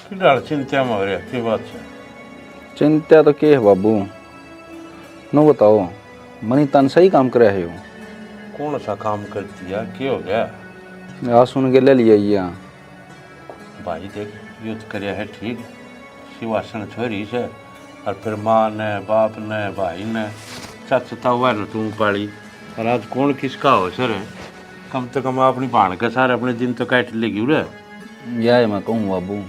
फिलहाल चिंता में हो रहा की बात है? चिंता तो के है बाबू, नो बताओ। मनी तन सही काम करे है। कौन सा काम कर दिया, क्या हो गया? आ सुन के ले लिया। भाई देख, युद्ध करया है ठीक, शिवासन छोरी से, और फिर माँ ने, बाप ने, भाई ने, चचता हुआ न तू पाली, और आज कौन किसका हो सर? कम से कम अपनी भाण के सारे अपने दिन तो काट लेगी उरे। यह है मैं कहूँ बाबू,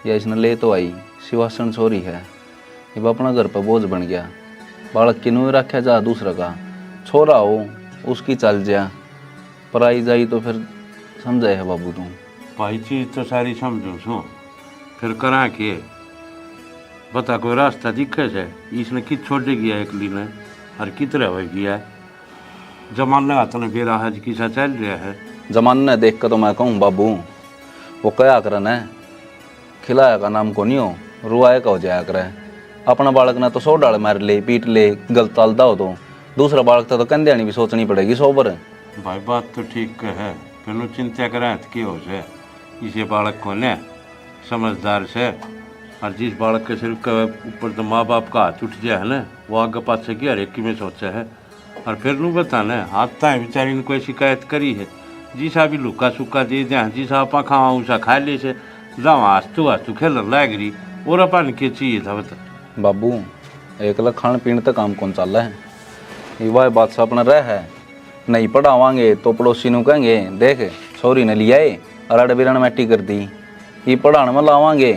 यह इसने ले तो आई, शिवासन छोरी है, ये अपना घर पर बोझ बन गया। बालक किनू रखे जा दूसरा का, छोरा हो उसकी चल जा, पराई जाई तो फिर समझे है बाबू तू। भाई चीज तो सारी समझू सू, फिर करा के बता, कोई रास्ता दिखे से? इसने कि छोड़ गया एकली ने, और कितने हो गया जमाने हाथ ने फिर आज किसा चल रहा है। जमाने देख कर तो मैं कहूँ बाबू, वो क्या करन है, खिलाया का नाम को नहीं हो, रुआए का हो जाया करे। अपना बालक ने तो 100 डाल मार ले, पीट ले, गलत तालदा हो तो दूसरा बालक तो कंधे भी सोचनी पड़ेगी 100 पर। भाई बात तो ठीक है, फिर चिंता करें तो क्या हो से? इसे बालक को ने समझदार से, और जिस बालक के सिर के ऊपर तो माँ बाप का हाथ उठ जाए है ना, वो आगे पास से हर एक में सोचा है। और फिर नू बताना हाथ है बेचारी ने कोई शिकायत करी है, जिसा भी लुका सुखा दे दे, जिसा आप खावा उसा खा ले से, जावा हंसतू खेल लाग रही, और अपन के चाहिए था बता बाबू। एक लाख खान पीने तक काम कौन चल रहा है, युवा बात से अपना रह है। नहीं पढ़ावांगे तो पड़ोसी ਨੂੰ कहेंगे देख छोरी ने लिया है और अड़ बिरण मैटी कर दी, ये पढ़ाने में लावांगे,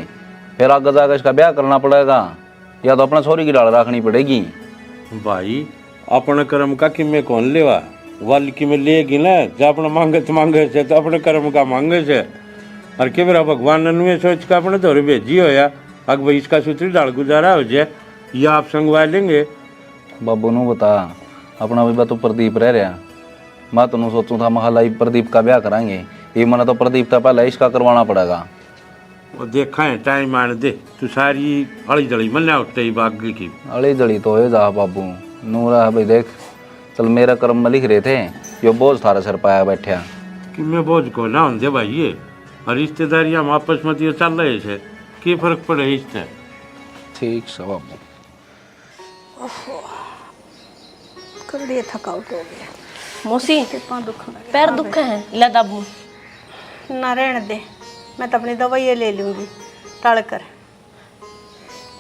फिर आगे जाकर इसका ब्याह करना पड़ेगा, या तो अपना छोरी की डाल रखनी पड़ेगी। भाई अपने कर्म का किमें कौन लेवा, वाल की में लेगी ना, जो अपने मांगे से तो अपने कर्म का मांगे से, और के मेरा भगवान ने सोच का अपने दौरे भेजी हो या अग भाई इसका सूत्री डाल गुजारा हो जाए, या आप संगवा लेंगे। बाबू नू बता, अपना भी तो प्रदीप रह रहा, मैं तो सोचूं था महला प्रदीप का ब्याह कराएंगे, ये मना तो प्रदीप था पहले इसका करवाना पड़ेगा। वो देखा है टाइम आने दे, तू सारी अड़ी जड़ी मन उठते ही बाग की अड़ी जड़ी तो हो जा बाबू, नूरा भाई देख, चल मेरा कर्म में लिख रहे थे, यो बोझ थारा सर पाया बैठा कि मैं बोझ को ना होंगे भाई ये, और रिश्तेदारी हम आपस में दिए चल रहे थे, की फर्क पड़े इससे? ठीक से बाबू। कर दिए, थकावट हो गया। मौसी पैर दुख है, ले दाबू। ना रहने दे, मैं तो अपनी दवाई ले लूंगी टाल कर।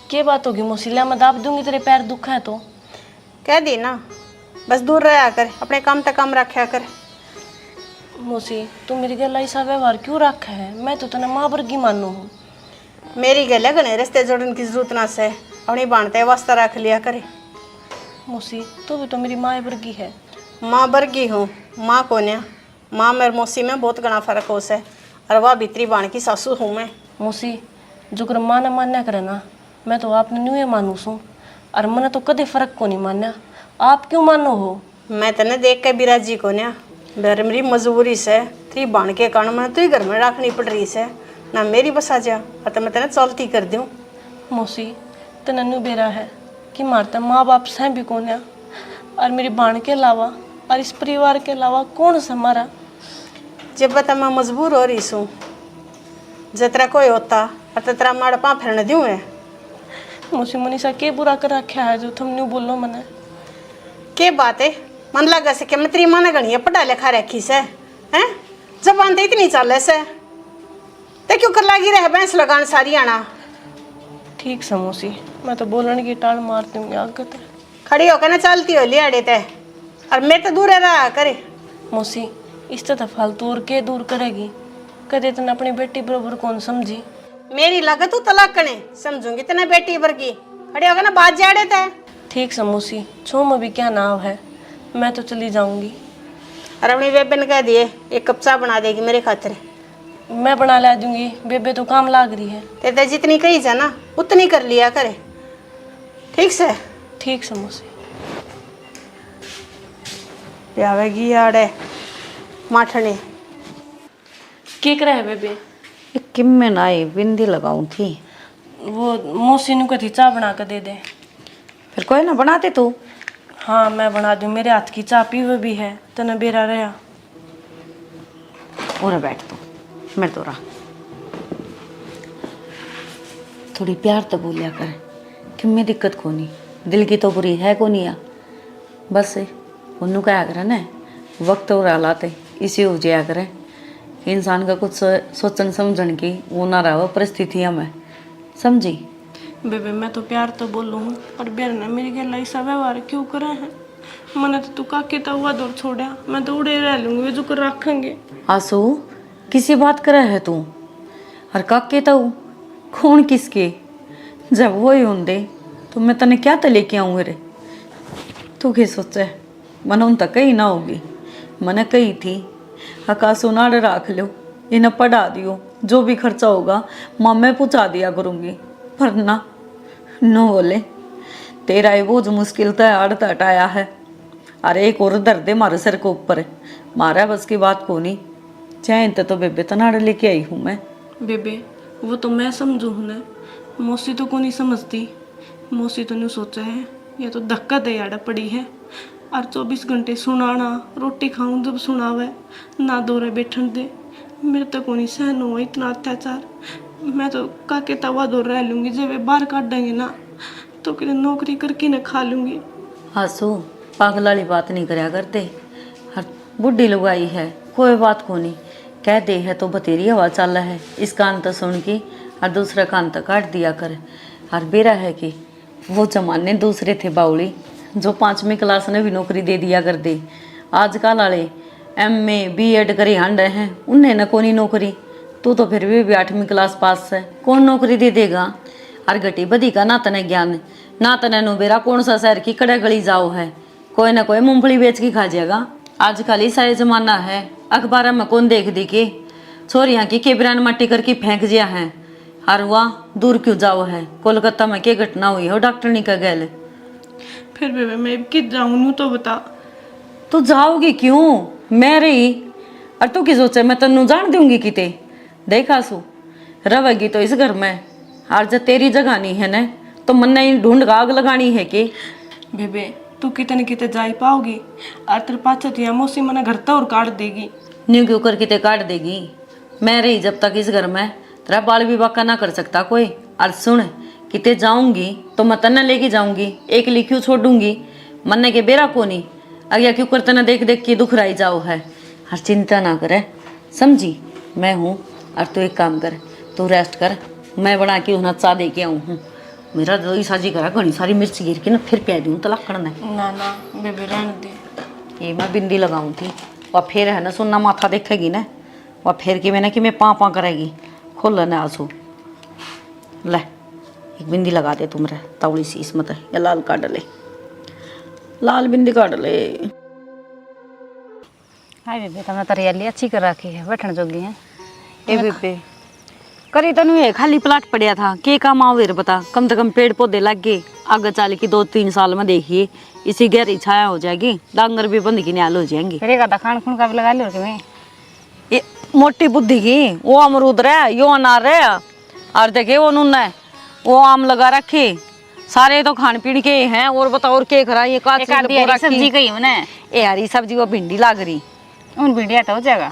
क्या बात होगी मौसी, ले मैं दाब दूंगी, तेरे पैर दुख है तो कह दी ना, बस दूर रहा कर, अपने काम तक काम रखा कर। मौसी तू मेरी गल ऐसा व्यवहार क्यों रखा है, मैं तो तेने माँ वर्गी मानू हूँ। मेरी गल है गने रिश्ते जोड़ने की जरूरत ना से, अपनी बांधते वास्ता रख लिया करे। मौसी तू भी तो मेरी माँ वर्गी है। माँ वर्गी हूँ, माँ को न्या, माँ मेरे मौसी में बहुत घना फर्क हो से, और वह भीतरी बाण की सासू हूँ मैं। मौसी जो कर माँ ने मान्या करे ना, मैं तो आपने न्यू मानू सूँ, और मैंने तो कदे फर्क को नहीं मान्या, आप क्यों मानो हो? मैं तने देख के बिराजी को न्या, मेरी मजबूरी से ती बाण के कारण मैंने तू ही घर में रखनी पड़ रही से, ना मेरी बसा जा, और तो मैं तेने चलती कर दूँ। मौसी तेने न्यू बेरा है कि मारते माँ बाप से भी कौन है, और मेरी बाण के अलावा और इस परिवार के अलावा कौन सा हमारा? जब बता मैं मजबूर हो रही हूँ, जतरा कोई होता और ततरा माड़ पा फिरने दूँ है। मौसी मनीषा के बुरा कर रखा है जो तुम न्यू बोलो मने? के बात है, मन लगा से कि मैं तेरी माँ ने गणिया पढ़ा लिखा रखी से हैं, जबान तो इतनी चले से, ते क्यों कर लागी रहे भैंस लगान सारी आना। ठीक से मौसी, मैं तो बोलने की टाल मारती हूँ आगे ते। खड़ी होकर ना चलती हो लियाड़े ते, और मैं तो दूर रहा करे। मौसी इस तो फालतू और के दूर करेगी, कदे तने अपनी बेटी बरोबर कौन समझी? मेरी लागत तू तलाक कने समझूंगी तेने बेटी वर्गी, खड़ी होकर ना बात जाड़े ते। ठीक से मौसी, छो में भी क्या नाव है, मैं तो चली जाऊंगी। और अपनी बेबे ने कह दिए एक कप चाय बना देगी मेरे खातिर। मैं बना ला दूंगी, बेबे तो काम लाग रही है। ते जितनी कही जा ना उतनी कर लिया करे, ठीक से? ठीक से मौसी। प्यावेगी आड़े माठने के करे है बेबे? किम में नाई बिंदी लगाऊं थी, वो मौसी ने कही चाय बना कर दे दे। फिर कोई ना बनाते तू। हाँ मैं बना दूँ, मेरे हाथ की चाय पी हुई भी है, तने बेरा रहा। और बैठ तू, मैं तो रहा। थोड़ी प्यार तो बोलिया कर कि मैं दिक्कत को नहीं, दिल की तो बुरी है को नहीं आ। बस उन्नू क्या करे ना, वक्त और हालात इसी हो जाया करे। इंसान का कुछ सोचन समझन की वो ना रहा परिस्थितियाँ में, समझी। बेबे मैं तो प्यार तो बोलूँ हूँ, पर बेर ने मेरे गैल ऐसा व्यवहार क्यों करा है? मैंने तो तू काके तो हुआ दौड़ छोड़ा, मैं तो उड़े रह लूंगी, वे जो कर रखेंगे। आंसू किसी बात करे है तू? और काके तो कौन किसके? जब वो ही होंगे तो मैं तने क्या तो लेके आऊँ रे? तू क्या सोचे? मन उन तक कहीं ना होगी, मैंने कही थी आकाशो नाड़ रख लो, इन्हें पढ़ा दियो, जो भी खर्चा होगा माँ मैं पहुँचा दिया करूँगी। पर ना नो बोले, तेरा ये वो जो मुश्किल था आड़त हटाया है। अरे एक और दर्द है मारे सर के ऊपर, मारा बस की बात को नहीं। चाहे तो बेबे तनाड़ लेके आई हूँ मैं। बेबे वो तो मैं समझू हूँ ना, मौसी तो को नहीं समझती। मौसी तो नहीं सोचा है, ये तो धक्का दे आड़ा पड़ी है। और 24 घंटे सुनाना, रोटी खाऊं जब सुनावे, ना दौरे बैठन दे। मेरे तो को नहीं सहन हुआ इतना अत्याचार। मैं तो काके तवा दौर रह लूंगी, जब वे बाहर काट देंगे ना तो कि नौकरी करके न खा लूंगी। आंसू पागल वाली बात नहीं कराया करते। हर बुढ़ी लुगाई है, कोई बात को नहीं कह दे है तो बतेरी हवा चल है। इस कान तो सुन के और दूसरा कान तो काट दिया कर। और बेरा है कि वो जमाने दूसरे थे बाउली, जो 5वीं क्लास ने भी नौकरी दे दिया कर दे। आजकल वाले MA B.Ed करे हंड हैं, उन्हें न कोनी नौकरी। तू तो फिर भी 8वीं क्लास पास है, कौन नौकरी दे देगा? और घटी बदी का ना तने ज्ञान, ना तने नो बेरा कौन सा शहर की कड़े गली जाओ है, कोई ना कोई मूंगफली बेच के खा जाएगा। आजकल ही सारे जमाना है, अखबार में कौन देख दी के छोरियाँ की केबरान मट्टी करके फेंक दिया है। और वह दूर क्यों जाओ है, कोलकाता में क्या घटना हुई हो डॉक्टर नहीं का गैल। फिर बेबे मैं किस जाऊँ तो बता। तू जाओगी क्यों? मैं रही और तू की सोचे मैं तेनू जान दूंगी किते? देखा सू रवेगी तो इस घर में, और जब तेरी जगह नहीं है न तो मन नहीं ढूंढ आग लगानी है कि? बेबे तू कितने किते जा पाओगी, और तेरे पाछे तो मौसी मना घर तो और काट देगी। न्यू क्यों कर किते काट देगी? मैं रही जब तक इस घर में, तेरा बाल विवाह का ना कर सकता कोई। और सुन, किते जाऊंगी तो मैं तन्ना लेके जाऊंगी, एक ली क्यों छोड़ूंगी? मन्ने के बेरा को नहीं अगया क्यों कर तना देख देख के दुख राई जाओ है। हर चिंता ना करे, समझी? मैं हूँ। और तू एक काम कर, तू रेस्ट कर, मैं बना के उन्हें चा दे के आऊँ हूँ। मेरा दो साजी करा घनी सारी मिर्च गिर के ना फिर प्या दूँ तलाक करना है। ना ना बेबे रहने दे। ये मैं बिंदी लगाऊँ थी, वह फिर है ना सुनना माथा देखेगी ना, वह फिर कि मैंने कि मैं पाँ करेगी। खोल ना आंसू, ले एक बिंदी लगा दे तुमरे तवड़ी सी इसमत है, या लाल काट ले, लाल बिंदी काट ले। हाय बेबे तुमने तो रियली अच्छी कर रखी है, बैठने जोगी है। ए बेबे करी तनु ये खाली प्लाट पड़िया था, के काम आवे रे बता? कम से कम पेड़ पौधे लग गए, आगे चल के 2-3 साल में देखिए इसी गहरी छाया हो जाएगी, डांगर भी बंद की न्याल हो जाएंगे। फिर एक खान खून का भी लगा लियो कि मैं ये मोटी बुद्धि की वो अमरूद रहे, यो अनार रहे, और देखे वो नून है, वो आम लगा रखे, सारे तो खान पीन के हैं। और बताओ और के खरा? ये एक आधी हरी सब्जी कही मैंने। ए हरी सब्जी वो भिंडी लाग रही, उन भिंडिया तो हो जाएगा।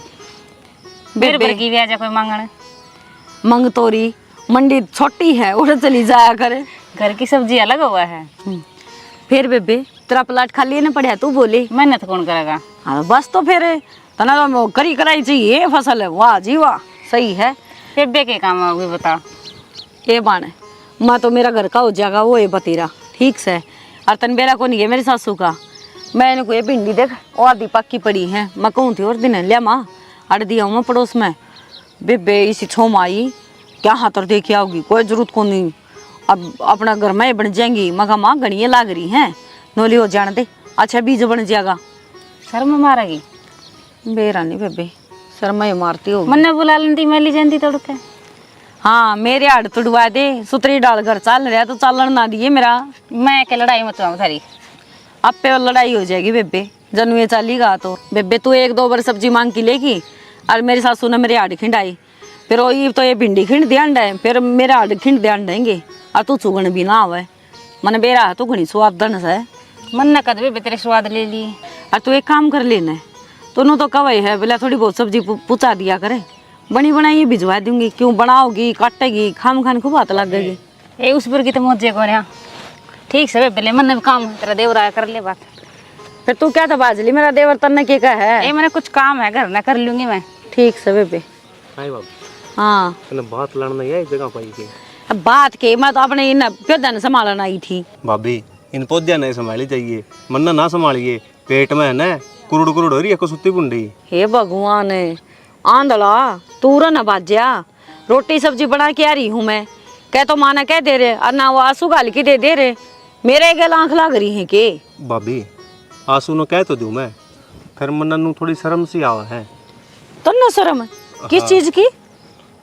बेर भर की ब्याज कोई मांगने मंग तोरी मंडी छोटी है, उधर चली जाया करे। घर की सब्जी अलग हुआ है। फिर बेबे तेरा प्लाट खाली ना पड़ा, तू बोली मेहनत कौन करेगा? हाँ बस तो फिर तना तो करी कराई चाहिए फसल है। वाह जी वाह, सही है। बेबे के काम होगी बता? ये बाण मैं तो मेरा घर का हो जाएगा वो ये बतेरा ठीक से। और तन बेरा को नहीं है मेरी सासू का। मैंने को ये भिंडी देख वो आधी पक्की पड़ी है, मैं कहूँ थी और दिन लिया माँ अड़ दिया हूँ मैं पड़ोस में। बेबे इसी छोम आई क्या हाथर दे के आओगी, कोई जरूरत को नहीं, अब अपना घर में बन जाएंगी। मगा माँ घड़ियाँ लाग रही हैं, नोली हो जाने दे, अच्छा बीज बन जाएगा। शर्म मारेगी बेरा नहीं बेबे, शर्मा ही मारती हो। मन्ने बुला लेती मैं ली जाती तोड़ के। हाँ मेरे हाड़ तुड़वा दे, सुतरी डाल घर चल रहा तो चालन ना दिए मेरा। मैं के लड़ाई मचवाऊँ थारी? अब पे लड़ाई हो जाएगी बेबे, जनु ये चलेगा तो। बेबे तू 1-2 बार सब्जी मांग की लेगी, और मेरी सासू ने मेरे हाड़ खिंडाई, फिर वो तो ये भिंडी खिंड दिया है, फिर मेरे हाड़ खिंड दिया देंगे। और तू चुगन भी ना आवे, मन बेरा है तू घनी स्वाद दन से। मन न कद बेबे तेरे स्वाद ले ली। और तू एक काम कर लेना, तूने तो कवाई है बोला थोड़ी बहुत सब्जी पूछा दिया करे, बनी बनाई भिजवा दूंगी। क्यों बनाओगी काटेगी, खाम खान खूब हाथ लगेगी। ए उस पर की तो मौजे को रहा ठीक से बेबे ले मन काम है तेरा देवर आया कर ले बात। फिर तू क्या था बाजली मेरा देवर तन्ने के का है ए मैंने कुछ काम है घर ना कर लूंगी मैं। ठीक से बेबे। हाय बाबू हाँ तने बात लड़ना है जगह पाई के अब बात के मैं तो अपने इन प्योदन संभालना आई थी। भाभी इन पौधे नहीं संभाली चाहिए मन्ना ना संभालिए पेट में है ना कुरुड़ कुरुड़ हो रही है को सुत्ती पुंडी। हे भगवान आंधला तू न बाज्या रोटी सब्जी बना के आ रही हूँ मैं कह तो माना कह दे रहे और ना वो आंसू गाल के दे रहे मेरे गल आंख लाग रही है के। भाभी आंसू नो कह तो दूं मैं फिर मन्ना नु थोड़ी शर्म सी आवा है। तो न शर्म किस चीज की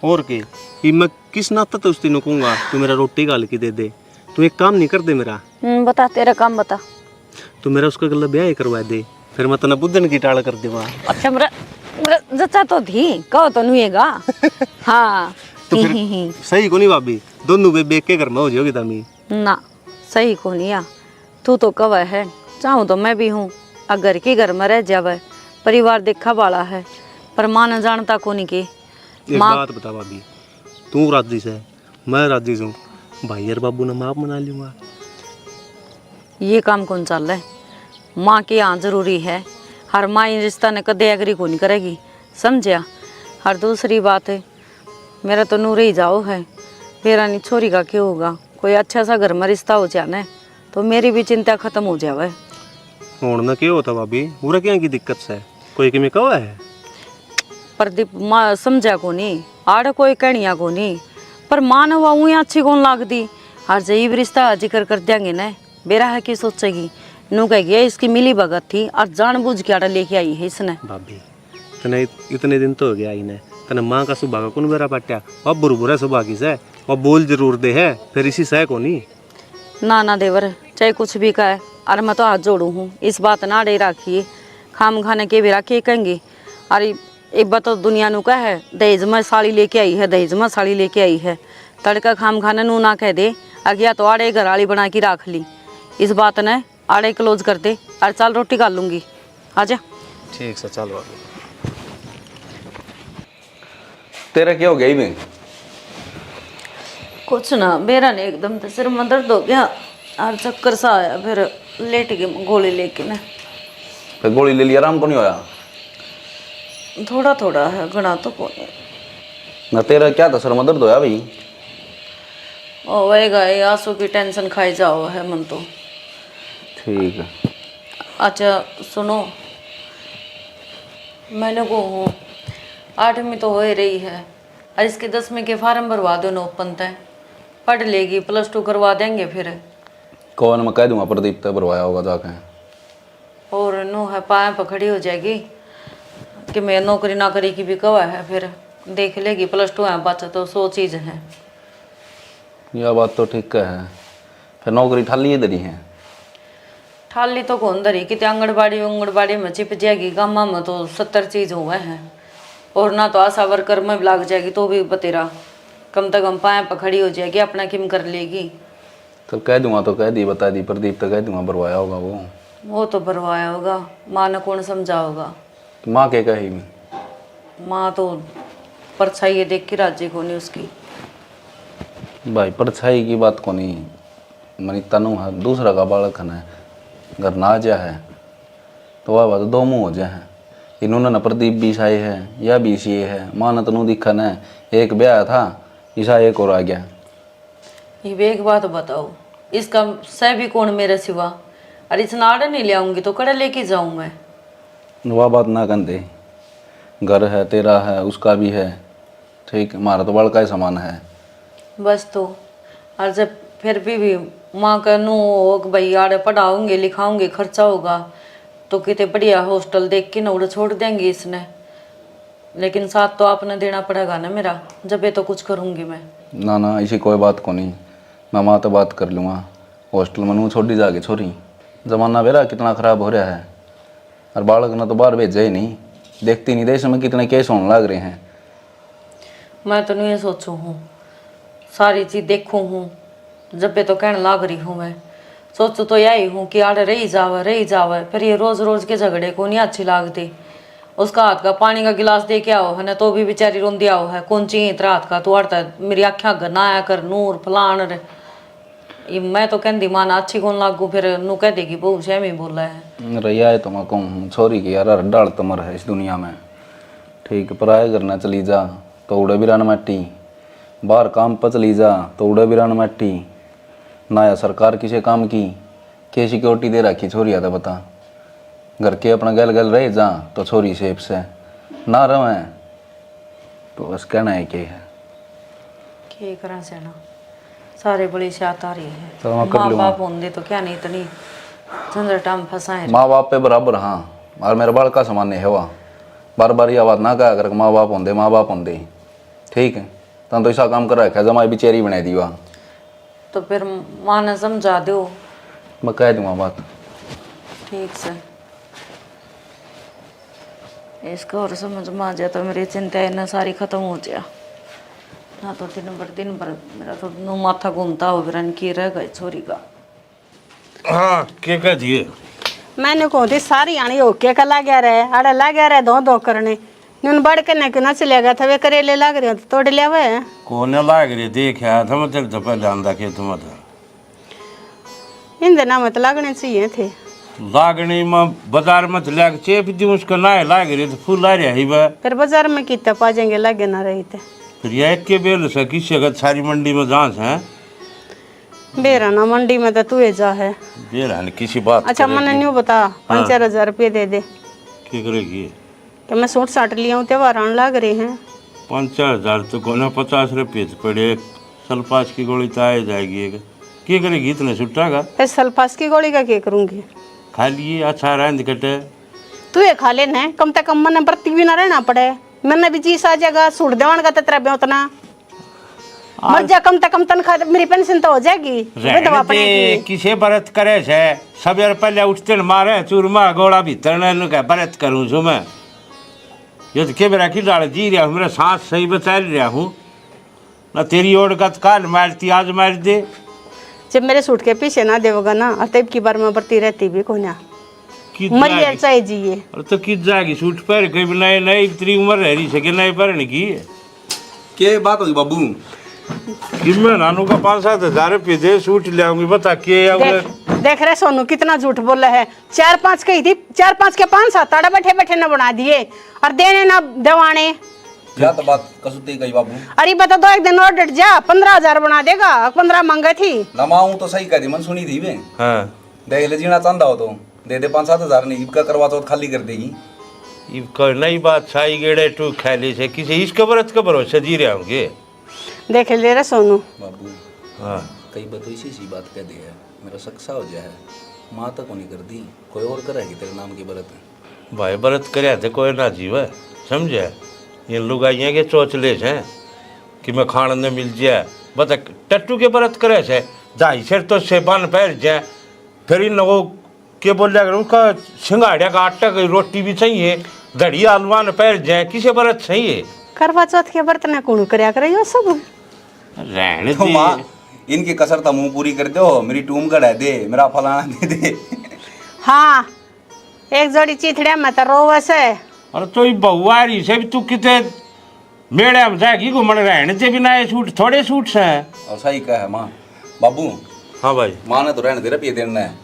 और के कि मैं किस नाते तो उस दिन कहूंगा तू मेरा रोटी गाल के दे तू एक काम नहीं कर दे मेरा। बता तेरा काम बता। तू मेरा उसका गला ब्याह करवा दे फिर मैं तना बुद्धन की टाल कर देवा। अच्छा मेरा जच्चा तो थी कहो तो नुएगा हाँ तो फिर सही को नहीं भाभी दोनों बेबे के घर में हो जाओगी तमी ना सही को नहीं आ तू तो कव है चाहूँ तो मैं भी हूँ अगर के घर में रह जावे परिवार देखा वाला है पर माँ न जानता को नहीं के एक बात बता भाभी तू राजी से मैं राजी हूँ भाई और बाबू ने माप मना लूंगा। ये काम कौन चल रहा है माँ के यहाँ जरूरी है हर माँ इन रिश्ता ने कदे एग्री को नहीं करेगी समझिया। हर दूसरी बात है मेरा तो नूर ही जाओ है मेरा नहीं छोरी का क्या होगा कोई अच्छा सा घर में रिश्ता हो जाना तो मेरी भी चिंता खत्म हो जावे। होने ना क्या होता भाभी पूरा क्या की दिक्कत से कोई किमें कवा है प्रदीप माँ समझा को नहीं आड़ कोई कहनिया को नहीं पर माँ ने वह अच्छी कौन लागती हर जईब रिश्ता जिक्र कर देंगे न बेरा है कि सोचेगी नू कहेगी इसकी मिली भगत थी और जानबूझ के आड़ा लेके आई है इसने। भाभी तने इतने दिन तो हो गया इन्हें तने माँ का सुबह का कौन बेरा पाट्या अब बुरा सुबह की से और बोल जरूर दे है फिर इसी सह को नहीं। ना देवर चाहे कुछ भी कहे और मैं तो हाथ जोड़ू हूँ इस बात ना डे रखिए खाम खाने के भी रखिए कहेंगे अरे एक बात तो दुनिया नु का है दहेज में साड़ी लेके आई है दहेज में साड़ी लेके आई है तड़का खाम खाने नू ना कह दे अगिया तो आड़े घर वाली बना के रख ली इस बात ने आड़े क्लोज कर दे और चल रोटी खा लूंगी आजा। ठीक से चल भाभी। तेरा क्या हो गया मैं कुछ ना बेरा ने एकदम तो सिर में दर्द हो गया और चक्कर सा आया फिर लेट गई गोली लेके मैं। फिर गोली ले लिया आराम को नहीं होया थोड़ा थोड़ा है घना तो कौन ना तेरा क्या था सर में दर्द होया भाई ओ वहीगा ये आंसू की टेंशन खाई जाओ है मन तो। ठीक है। अच्छा सुनो मैंने को हूँ 8वीं तो हो ही रही है और इसके 10वीं के फार्म भरवा दो नो ओपन तय पढ़ लेगी +2 करवा देंगे फिर। कौन मैं कह दूंगा प्रदीप तक भरवाया होगा जाके और नो है पाए पकड़ी हो जाएगी कि मैं नौकरी ना करी की भी कवा है फिर देख लेगी +2 है बच्चा तो 100 चीज़ है। यह बात तो ठीक है फिर नौकरी ठाली इधर ही है ठाली तो कौन धरी कि आंगनबाड़ी में चिप जाएगी गामा में तो 70 चीज़ हुए हैं और ना तो आशा वर्कर में लग जाएगी तो भी बतेरा कम से कम पाए पकड़ी हो जाएगी अपना किम कर लेगी। तो कह दूंगा तो कह दी बता दी प्रदीप तो कह दूंगा भरवाया होगा वो तो भरवाया होगा माँ ने कौन समझा होगा तो माँ के कही मैं माँ तो परछाई देख के राज्य को नहीं उसकी। भाई परछाई की बात को नहीं मनी तनु है दूसरा का बालक है घर ना जा है तो वह बात 2 मुँह हो जाए इन्होंने न प्रदीप भी ईसाई है या भी ये है माँ ने तनु दिखा न एक ब्याह था ईसा एक और आ गया। ये भी एक बात बताओ इसका सह भी कौन मेरे सिवा और इस नाड़ नहीं ले आऊंगी तो कड़ा लेके जाऊं मैं। वह बात ना कर दे घर है तेरा है उसका भी है ठीक हमारा तो बड़का ही समान है बस तो और जब फिर भी माँ का नू हो कि भाई आड़े पढ़ाऊंगे लिखाऊंगे खर्चा होगा तो कितने बढ़िया हॉस्टल देख के नौड़ छोड़ देंगे इसने लेकिन साथ तो आपने देना पड़ेगा ना मेरा जब ये तो कुछ करूँगी मैं। ना इसी कोई बात को नहीं मैं माँ तो बात कर लूँगा हॉस्टल में नू छोड़ी जाके छोरी जमाना बेरा कितना ख़राब हो रहा है और बालक ने तो बाहर भेजा ही नहीं देखती नहीं देश में कितने केस होने लग रहे हैं। मैं तो नहीं सोचूँ हूँ सारी चीज़ देखूँ हूँ जब पे तो कहने लाग रही हूँ मैं सोचूँ तो यही हूँ कि आड़े रही जावे फिर ये रोज़ के झगड़े को नहीं अच्छी लागती। उसका हाथ का पानी का गिलास दे के आओ है ना तो भी बेचारी रोंदी आओ है कौन चाहिए तेरा हाथ का तू आड़ता मेरी आख्या ना आया कर नूर फलान रे ये मैं तो कहती माना अच्छी कौन लागू फिर नू कह देगी बहू से में बोला है रैया है तो मैं कहूँ छोरी की यार डाल तमर है इस दुनिया में। ठीक पराए करना चली जा तो उड़े बिरान मट्टी, बाहर काम पर चली जा तो उड़े बिरान मट्टी, ना या सरकार किसी काम की के सिक्योरिटी दे रखी छोरी आता बता। घर के अपना गल गल रहे जा तो छोरी सेफ से ना रहे तो बस कहना है के है करा से ना सारे बड़ी शात आ रही है। तो मैं कर माँ लूँगा। बाप होंगे तो क्या नहीं इतनी झंझटा में फंसाए माँ बाप पे बराबर हाँ, और मेरा बाल का सामान्य है वह बार बार ये बात ना कहा अगर माँ बाप होंदे ठीक है तो ऐसा काम कर रखा है जमाई बिचेरी बना दी वहाँ। तो फिर माँ ने समझा दो। मैं कह दूँगा बात। ठीक से इसका और समझ में आ जाए तो मेरी चिंता है ना सारी खत्म हो जाए ना। तो दिन भर मेरा तो नो माथा घूमता हो फिर की रह गई छोरी का। हाँ के कह दिए मैंने कहती सारी आनी होके का ला गया रहे अरे ला गया रहे दो करने नुन बढ़ के न क्यों ना चलेगा था वे करेले लाग रहे हो तो तोड़ लिया हुआ है कोने लाग रहे देख आया था मैं तेरे तो पहले आंदा के तुम था इन दिना मत लागने चाहिए थे लागने में बाजार में तो लाग चेप दी उसका ना लाग रहे तो फूल आ रहा ही वह फिर बाजार में कितना पा जाएंगे लागे ना रही थे फिर यह एक के बेल से किसी अगर सारी मंडी में जांच है बेरा ना मंडी में तो तू जा है बेल है किसी बात अच्छा मैंने न्यू बता 5-4 रुपये दे दे क्या करेगी कि मैं सूट साट लिया हूँ त्योहार आने लग रहे हैं 5-4 तो कोना 50 रुपये तो पड़े सल्फास की गोली तो आ जाएगी क्या करेगी इतने छुट्टागा फिर सल्फास की गोली का क्या करूँगी खा लिए अच्छा रंध कटे तू ये खा लेना है कम से कम मैंने बरती भी ना रहना पड़े मैंने भी चीज आ जाएगा सूट देवान का तेरा भी उतना मर जा कम से कम तनख्वाह मेरी पेंशन तो हो जाएगी विधवा पड़ेगी किसे व्रत करे छे सवेर पहले उठते न मारे चूरमा गोड़ा भीतर न का व्रत करूं छू मैं ये तो के बेरा की डाल जी रहा हूं मेरा सांस सही बचा रहा हूं ना तेरी ओर का काल मारती आज मार दे जब मेरे सूट के पीछे ना देवगा ना और तब की बार में बरती रहती भी को ना मरिया चाहे जिए और तो किस जाएगी सूट पर कहीं नए नई इतनी उम्र रह रही है कि नए पर की के बात होगी बाबू कि मैं नानू का 5-7 हज़ार रुपये दे सूट ले आऊंगी बता के देख रहे सोनू कितना झूठ बोला है 4-5 कही थी 4-5 के 5-7 आड़े बैठे बैठे न बना दिए और देने ना दवाने क्या तो बात कसुती गई बाबू। अरे बता दो एक दिन और डट जा 15,000 बना देगा 15 मांगे थी नमाऊं तो सही कह दी मन सुनी थी वे हाँ देख ले जीना चांदा हो तो दे दे 5-7 हज़ार नहीं इनका करवा तो खाली कर देगी ये नई बात छाई गेड़े टू खैली से किसी इसके व्रत के भरोसे जी रहे होंगे देख ले रे सोनू बाबू। हाँ कई बात तो इसी बात कह दी है मेरा सक्सा हो जाए माँ तक नहीं कर दी कोई और करेगी तेरे नाम की व्रत भाई व्रत करे थे कोई ना जीव समझे ये लुगाइया के चोचले हैं कि मैं खाने न मिल जाए बता टट्टू के व्रत करे छे दाई सिर तो सेबान पैर जाए फिर इन लोगों के बोल जाएगा उनका सिंगाड़िया का आटा की रोटी भी चाहिए दड़ी आलवान पैर जाए किसे व्रत चाहिए करवा चौथ के बर्तन कौन करया करे यो सब रहने तो दे माँ इनकी कसर तो मुँह पूरी कर दो मेरी टूम गढ़ा दे मेरा फलाना दे दे हाँ एक जोड़ी चिथड़िया में तो रोवस है और तो ये बहुआरी से भी तू कितने मेड़े में जाएगी घूमन रहने दे बिना ये सूट थोड़े सूट से और सही कहा है माँ बाबू। हाँ भाई माँ ने तो रहने दे रुपये देना है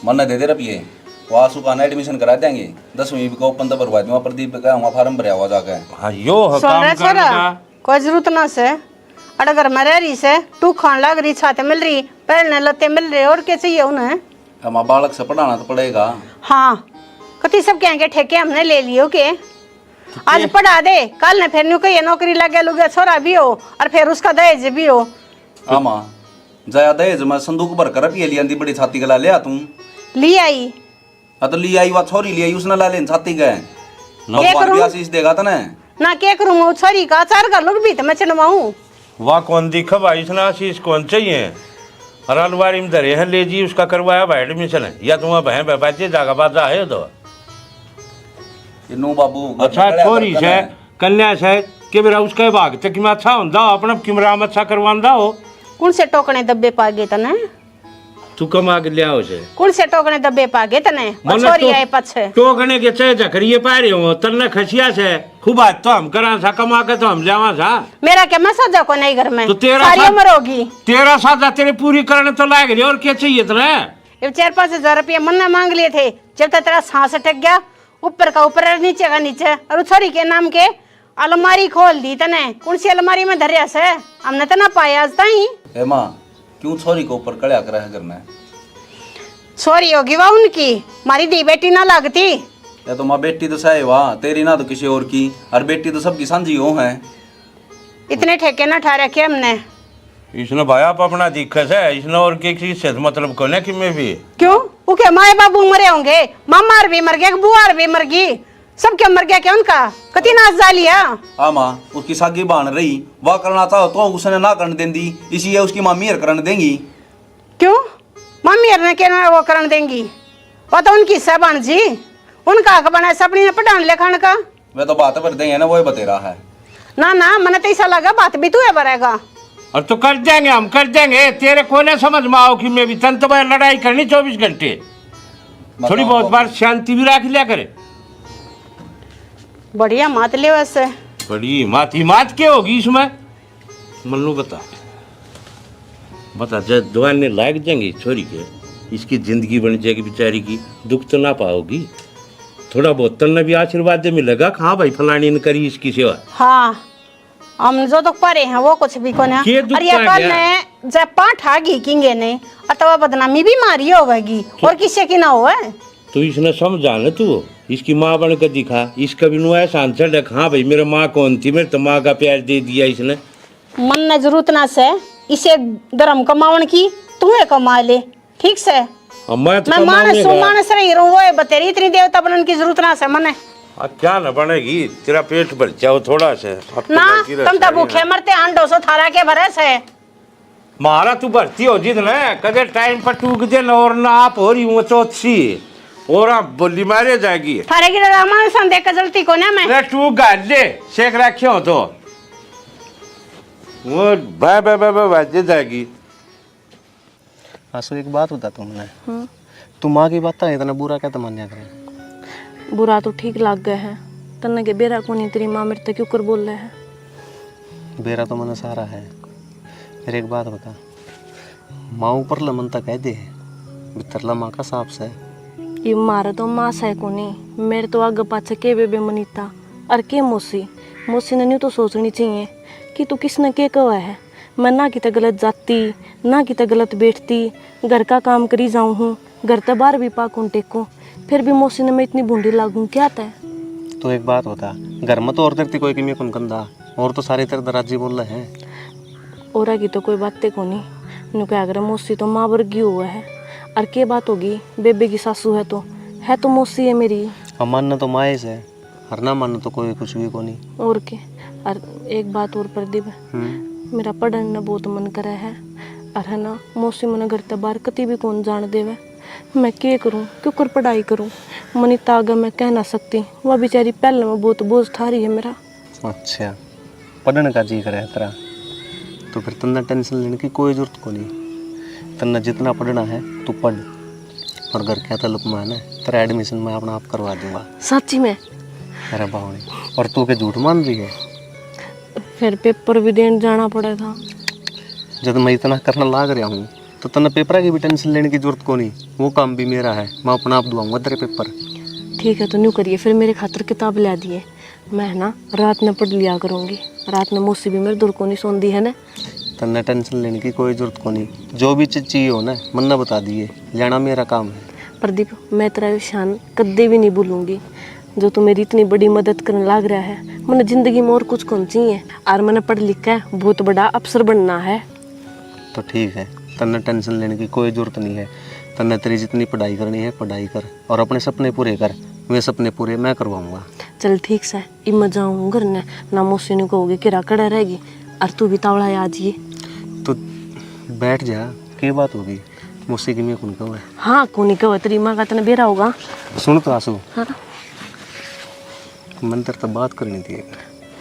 मन ने दे दे रुपये वहाँ सुखाना एडमिशन करा देंगे 10वीं को ओपन तो भरवा दूंगा प्रदीप का वहाँ फार्म भरा हुआ जाकर हाँ यो है सुन काम रहे करने छोरा का कोई जरूरत ना से अगर मैं रह रही से तू खान लग रही छाते मिल रही पहनने लते मिल रहे और क्या चाहिए उन्हें हम बालक से पढ़ाना तो पड़ेगा। हाँ कति सब कहेंगे ठेके हमने ले लियो के आज पढ़ा दे कल ने फिर न्यू कहिए नौकरी लगे लुगे छोरा भी हो और फिर उसका दहेज भी हो। हाँ माँ जया दहेज मैं संदूक भर कर रुपये लिया बड़ी छाती गला लिया तुम ली आई हाँ तो ली आई वह छोरी ली आई उसने ला ले छाती गए करूं? भी आशीष देगा था ना क्या करूँ मैं छोरी का चार कर लूट भी तो मैं चलवाऊँ वह कौन दिखा भाई इसने आशीष कौन चाहिए और अलवारी में धरे हैं ले जी उसका करवाया भाई एडमिशन है या तुम्हारा बहन बच्चे जागा बाजा है तो नो बाबू अच्छा छोरी से कन्या से कि मेरा उसके भाग तक मैं अच्छा होता अपना किमरा में अच्छा करवांदा हो कौन से टोकने दब्बे पा गए तने तू कमा के लिया उसे कौन से टोकने दबे पागे तने और मने छोरी आए पछे टोकने के चाहे जकरिए पा रहे हो तन्ने खसिया से खूब आज तो हम करा सा कमा के तो हम जावा सा मेरा क्या मैं सजा को नहीं घर में तो तेरा सारी साथ- उम्र होगी। तेरा साथ तेरे पूरी करने तो लाग रही और क्या चाहिए तेरे ये 4-5 हजार रुपये मन ने मांग लिए थे जब तक तेरा सांस अटक गया ऊपर का ऊपर और नीचे का नीचे और उस छोरी के नाम के अलमारी खोल दी तने कौन सी अलमारी में धरिया से हमने तो ना पाया आज ताई। ए माँ क्यों छोरी को ऊपर कड़ा कर है घर में? छोरी होगी वह उनकी हमारी दी बेटी ना लगती। या तो माँ बेटी तो सही वाह तेरी ना तो किसी और की और बेटी तो सबकी सांझी हो है। इतने ठेके ना ठा रखे हमने। इसने भाई आप अपना दिक्कत है इसने और किसी से मतलब कोने कि मैं भी क्यों उनके माए बाबू मरे होंगे मामार भी मर गया बुआर भी मर गई सब क्या मर गया क्या उनका कति नाश जा लिया। हाँ माँ उसकी सागी बान रही वह करना चाहो तो उसने ना करने दें दी इसी उसकी माँ मीर करने देंगी। क्यों मम्मी ने क्या वो करने देंगी वो तो उनकी सहबान जी उनका हक बना सबनी ने पढ़ाने लिखाने का। वे तो बात पर देंगे ना वो बते रहा है ना मैंने तो ऐसा लगा बात भी तू है बरेगा और तो कर देंगे हम कर देंगे तेरे को ना समझ में आओ कि मैं भी तन तो लड़ाई करनी 24 घंटे थोड़ी बहुत बार शांति भी रख लिया करे। बढ़िया मात ले वैसे बड़ी मात क्या होगी इसमें मल्लू बता जब दवाने लाग जाएंगे छोरी के इसकी जिंदगी बन जाएगी बेचारी की दुख तो ना पाओगी थोड़ा बहुत तन्ने भी आशीर्वाद मिलेगा हाँ भाई फलानी ने करी इसकी सेवा। हाँ हम जो दुख पा रहे हैं वो कुछ भी कोने के दुख और ये पा कल गया? ने जब पाठ आगी किंगे ने अथवा बदनामी भी मारी होगी और किसी की ना हो तो इसने समझा न तू इसकी माँ बन कर दिखा इसका भी नुआ सांसद है हाँ भाई मेरा माँ कौन थी मेरे तो माँ का प्यार दे दिया इसने मन ने जरूरत ना से इसे धर्म कमावन की तुम्हें कमा ले ठीक से मैं तो मैं मानस रही रहूं वो बतेरी इतनी देवता बनने की जरूरत ना से मने क्या न बनेगी तेरा पेट भर जाओ थोड़ा से अब तो ना बाकी रह तुम तो भूखे मरते अंडो सो थारा के भरे से मारा तू भर्ती हो जित न कदे टाइम पर टूक दे न और ना आप हो रही हूँ चौथी और आप बोली मारे जाएगी थारे की रामान संदेह का जलती को ना मैं टूक गाड़ दे शेख रखे हो तो वो बाजे जाएगी। आंसू एक बात बता तुमने तू माँ की बात इतना बुरा क्या मान करे बुरा तो ठीक लग गया है तन्ने के बेरा को नहीं तेरी माँ मेरे तक क्यों कर बोल रहे है बेरा तो मन सारा है फिर एक बात बता माँ ऊपर लमन तक कह दे भीतरला माँ का साफ से ये मारा तो माँ है को नहीं मेरे तो आगे पाछे के बेबे मनीता और के मौसी ने न्यू तो सोचनी चाहिए कि तू किसने के कहा है मैं ना किते गलत जाती ना किते गलत बैठती घर का काम करी जाऊँ हूँ घर तो बाहर भी पाकूँ टेकूँ फिर भी मौसी ने मैं इतनी बूंदी लागूँ क्या था। तो एक बात बता घर में तो और तेरती कोई किमी कौन कंधा और तो सारे तेरे दराजी बोल रहे हैं और की तो कोई बातें को नहीं नु क्या अगर मौसी तो माँ वर्गी हुआ है और क्या बात होगी बेबे की सासू है तो मौसी है मेरी। हम मानना तो माए से हर ना मानना तो कोई कुछ भी को नहीं और के और एक बात और प्रदीप मेरा पढ़ने में बहुत मन करे है और है ना मौसी मन घर तक बाहर कति भी कौन जान देवे मैं क्या करूँ क्यों कर पढ़ाई करूँ मनीता आगे मैं कह ना सकती वह बेचारी पहले में बहुत बोझ ठा रही है मेरा। अच्छा पढ़ने का जी करे तेरा तो फिर तन्ना टेंशन लेने की कोई जरूरत को नहीं तन्ना जितना पढ़ना है तू पढ़ और घर क्या ताल्लुक में है ना तेरा एडमिशन मैं अपना आप करवा दूंगा सच्ची में अरे बावनी और तू के झूठ मान रही है फिर पेपर भी देने जाना पड़ा था जब मैं इतना करना लाग रहा हूँ तो तन्ना पेपर की भी टेंशन लेने की जरूरत को नहीं वो काम भी मेरा है मैं अपना आप दुआऊंगा तेरे पेपर। ठीक है तो न्यू करिए फिर मेरे खातर किताब ला दिए मैं ना रात में पढ़ लिया करूँगी रात में मौसी भी मेरे दूर को नहीं सोन दी है ना तन्ना टेंशन लेने की कोई जरूरत को नहीं जो भी चीज़ चाहिए हो ना मन ना बता दिए लेना मेरा काम है। प्रदीप मैं तेरा एहसान कद्दे भी नहीं भूलूंगी जो तू मेरी इतनी बड़ी मदद करने लग रहा है मैंने जिंदगी में और कुछ कौन चाहिए और मैंने पढ़ लिख के बहुत बड़ा अफसर बनना है। तो ठीक है तन्ना टेंशन लेने की कोई ज़रूरत नहीं है तन्ना तेरी जितनी पढ़ाई करनी है पढ़ाई कर और अपने सपने पूरे कर वे सपने पूरे मैं करवाऊंगा। चल ठीक से इम जाऊँ घर ने ना मौसी ने कहोगे किरा कड़ा रहेगी और तू भी तावड़ा आ जाइए तो बैठ जा क्या बात होगी मौसी की मैं कौन कहो है। हाँ कौन कहो तेरी माँ का तेना बेरा होगा। सुन तो आंसू हाँ मन तेरे तो बात करनी थी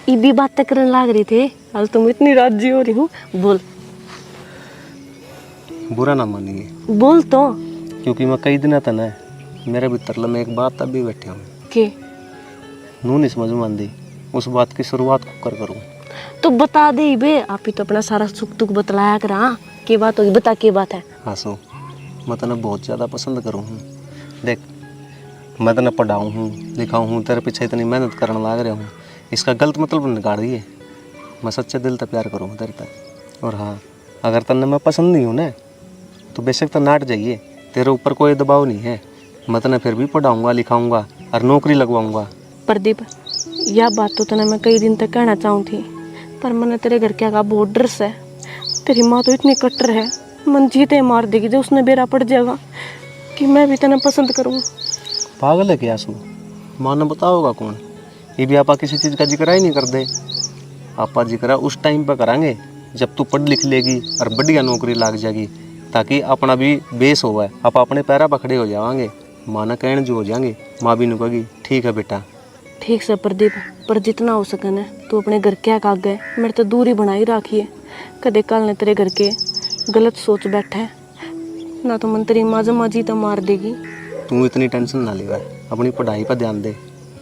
ये भी बातें करने लग रही थे आज तुम इतनी राजी हो रही हूँ बोल। बुरा ना मानिए, बोल तो क्योंकि मैं कई दिन तक ना मेरे भीतर में एक बात तब भी बैठे हूँ, के नू नहीं समझ में आती उस बात की शुरुआत को कर करूँ। तो बता दे बे, आप ही तो अपना सारा सुख दुख बतलाया करा। के बात होगी, बता के बात है। आंसू, मैं तने बहुत ज़्यादा पसंद करूँ हूँ। देख, मैं तने पढ़ाऊँ हूँ, लिखाऊँ हूँ, तेरे पीछे इतनी मेहनत करने लग रहा हूँ, इसका गलत मतलब निकाल दिए। मैं सच्चे दिल से प्यार करूँ तेरे तक। और हाँ, अगर तने मैं पसंद नहीं हूँ ना, तो बेशक तो नाट जाइए, तेरे ऊपर कोई दबाव नहीं है। मैं तने फिर भी पढ़ाऊँगा, लिखाऊँगा और नौकरी लगवाऊँगा। प्रदीप, यह बात तो तने मैं कई दिन तक कहना चाहूँ थी, पर मैंने तेरे घर क्या का बहुत डर है। तेरी माँ तो इतनी कट्टर है, मन जीते मार देगी जो उसने बेरा पड़ जाएगा कि मैं भी तने पसंद करूँ। पागल है क्या आंसू? माँ ने बताओगा कौन? ये भी आपा किसी चीज़ का जिक्र ही नहीं कर दे। आपा जिक्र उस टाइम पर करांगे जब तू पढ़ लिख लेगी और बढ़िया नौकरी लग जाएगी, ताकि अपना भी बेस होगा, आप अपने पैरा पर खड़े हो जाएंगे। माँ ने कहने जो हो जाएंगे, माँ भी नुकगी ठीक है बेटा। ठीक से प्रदीप, पर जितना हो सके न तू अपने घर क्या काग गए मेरे तो दूरी बनाई रखी है। कदे कल ने तेरे घर के गलत सोच बैठा है ना, तो मन तेरी माँ जमा जी तो मार देगी। तू इतनी टेंशन ना ले, अपनी पढ़ाई पर ध्यान दे।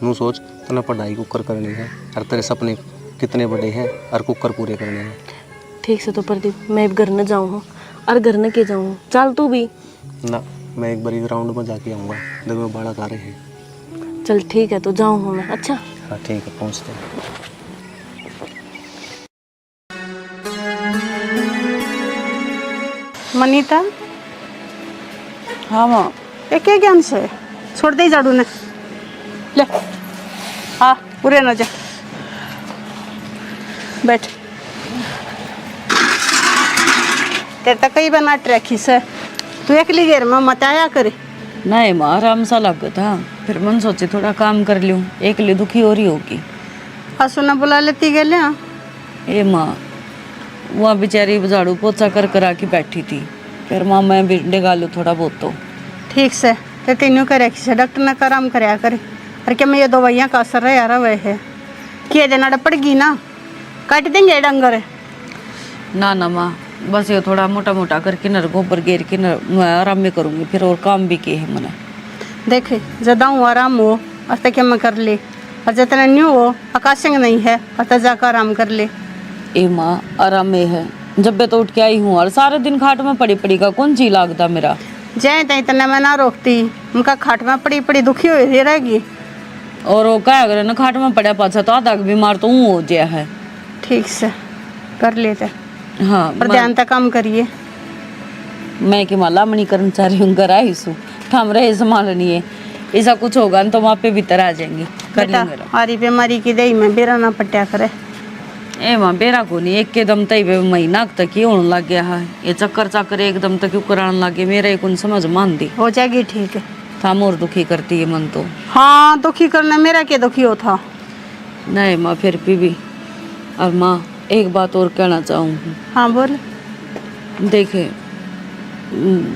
नू सोच तना पढ़ाई कुकर करनी है और तेरे सपने कितने बड़े हैं और कुकर पूरे करने हैं। ठीक से तो प्रदीप, मैं घर न जाऊँ हूँ और घर न के जाऊँ, चल तू भी ना। मैं एक बार ग्राउंड में जाके आऊँगा, जब वो बड़ा गा रहे हैं। चल ठीक है, तो जाऊँ हूँ मैं। अच्छा हाँ ठीक है, पहुँचते हैं। मनीता, हाँ माँ। ये क्या ज्ञान से छोड़ दे झाड़ू ने, ले हाँ पूरे न जा, बैठ। तेरे तक कई बना ट्रैकी से तू अकेली घेर में मत आया करे। नहीं माँ, आराम सा लग था, फिर मन सोचे थोड़ा काम कर लूँ, एक लिए दुखी हो रही होगी। हसू न बुला लेती गले। ए माँ, वहाँ बेचारी झाड़ू पोछा कर कर आके बैठी थी, फिर माँ मैं भी निकालू थोड़ा बहुत तो। ठीक से ते तीनों करे से डॉक्टर ने कराम कराया करे। और क्या मैं ये दवाइयाँ का असर है यार वह है किए देना पड़ेगी ना, काट देंगे डंगर। ना माँ, बस ये थोड़ा मोटा मोटा करके नर गोबर घेर के नर मैं आराम में करूँगी, फिर और काम भी किए है मैंने। देखे ज़्यादा हूँ आराम हो और तक मैं कर ले, और जितना न्यू हो आकाशंग नहीं है और जाकर आराम कर ले। ए माँ, आराम में है, जब मैं तो उठ के आई हूँ और सारे दिन खाट में पड़ी पड़ी का कौन जी लागता मेरा। जय तई इतना मैं ना रोकती, उनका खाट में पड़ी पड़ी दुखी हुई रहेगी। और वो क्या अगर न खाट में पड़ा पाछा तो आधा बीमार तो हूँ हो गया है। ठीक से कर लेते, हाँ, पर ध्यान तक काम करिए। मैं कि माला मणि कर्मचारी हूँ, घर आई सू थम रहे संभालनी है, ऐसा कुछ होगा न तो वहाँ पे भीतर आ जाएंगी, कर लेंगे। हमारी बीमारी की दही में बेरा ना पट्या करे। ए माँ, बेरा को नहीं, एक के दम तई महीना तक ही होने लग गया है, ये चक्कर चक्कर एकदम तक क्यों कराने लग गए, मेरा एक समझ मान दी। हो जाएगी ठीक है। थाम और दुखी करती है मन तो। हाँ दुखी करना, मेरा क्या दुखी हो था। नहीं माँ, फिर भी और माँ एक बात और कहना चाहूँ। हाँ बोल। देखे,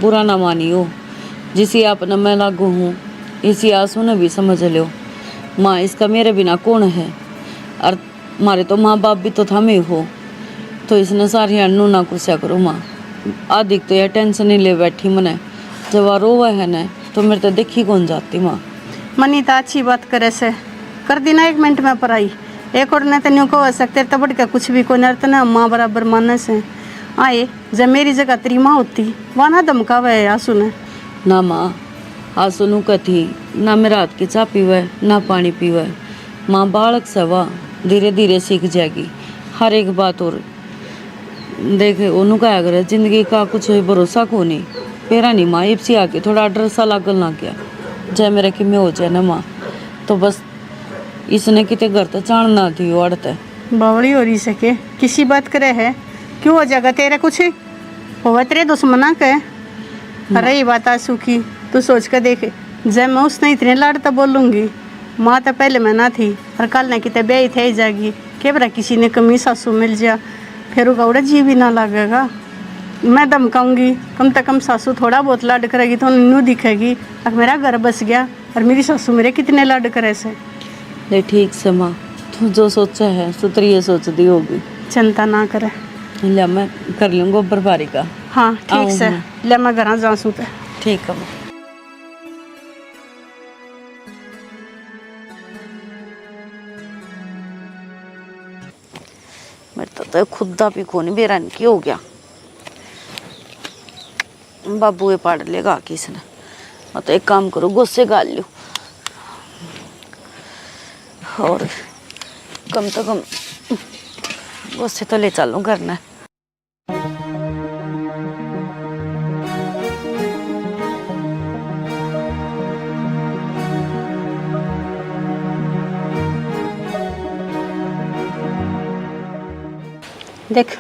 बुरा ना मानियो, जिसे आप न मैं लागू हूँ इसी आंसू ने भी समझ लो। माँ, इसका मेरे बिना कौन है, और हमारे तो माँ बाप भी तो थमे हो, तो इसने सारी अनु ना कुछ करो। माँ अधिक तो यह टेंशन ही ले बैठी मने, जब आ रोवा है न तो मेरे तो देखी कौन जाती। माँ मनीता अच्छी बात करे से कर दी ना, 1 मिनट में पढ़ाई एक और नहीं तो न्यू को हो सकते तब बढ़ के कुछ भी को नर्त ना माँ बराबर मानने से आए। जब मेरी जगह तेरी माँ होती वहाँ ना धमकावे है आंसू ने। ना माँ, आंसू नु कथी ना मेरा हाथ की चा पीवे ना पानी पीवे। माँ बालक से वाह धीरे धीरे सीख जाएगी हर एक बात। और देखे ओनू का अगर जिंदगी का कुछ भरोसा को नहीं पेरा नहीं। माँ इप्सी आके थोड़ा डर सा लागल ना गया, जय मेरा कि मैं हो जाए ना माँ, तो बस इसने कितने घर तो चाण ना थी अड़ते बावड़ी हो रही सके किसी बात करे है क्यों हो जाएगा तेरे कुछ होगा तेरे दुश्मना के। अरे ये बात आंसू की तू सोच कर देख, जब मैं उसने इतने लाड़ता बोलूँगी, माँ तो पहले मैं ना थी और कल ना कितने ब्याह थे जाएगी के बरा किसी ने कमी सासू मिल जा फिर उगा जी भी ना लगेगा। मैं धमकाऊंगी कम से कम सासू थोड़ा बहुत लाड करेगी तो नू दिखेगी अब मेरा घर बस गया और मेरी सासू मेरे कितने लाड करे से। ले ठीक से माँ, तू जो सोचा है सुतरी ये सोच दी होगी। चिंता ना करे, ले मैं कर लूँ गोबर बारी का। हाँ ठीक से ले मैं घर जाऊँ सू पे। ठीक है। मेरे तो खुदा भी कोनी बेरान की हो गया। बाबू ये पाड़ लेगा किसने। मैं तो एक काम करो गुस्से गाल लो और कम तो कम गुस्से तो ले चलूँ करना। देख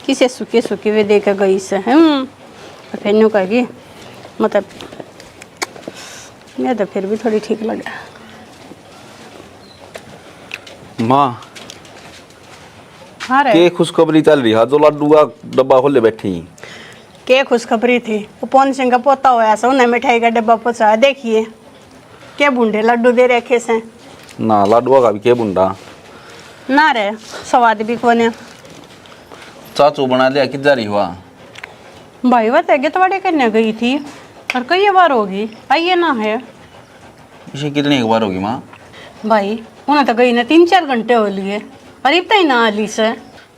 किसे सूखे सूखे हुए देकर गई से फिर यूँ कहेगी मतलब मैं तो फिर भी थोड़ी ठीक लगा। माँ हाँ रे के खुशखबरी चल रही है जो लड्डू का डब्बा खोले बैठी। के खुशखबरी थी वो पवन सिंह का पोता हुआ ऐसा उन्हें मिठाई का डब्बा पहुँचा देखिए क्या बूढ़े लड्डू दे रखे से ना लड्डुआ का भी के बुंडा ना रे स्वाद भी कोने। चाचू बना लिया कि जारी हुआ भाई बताइए तो बड़े करने गई थी और कई बार होगी आइए ना है इसे कितनी एक बार होगी माँ। भाई उन्हें तो गई ना 3-4 घंटे हो लिए और इतना ही ना आली से।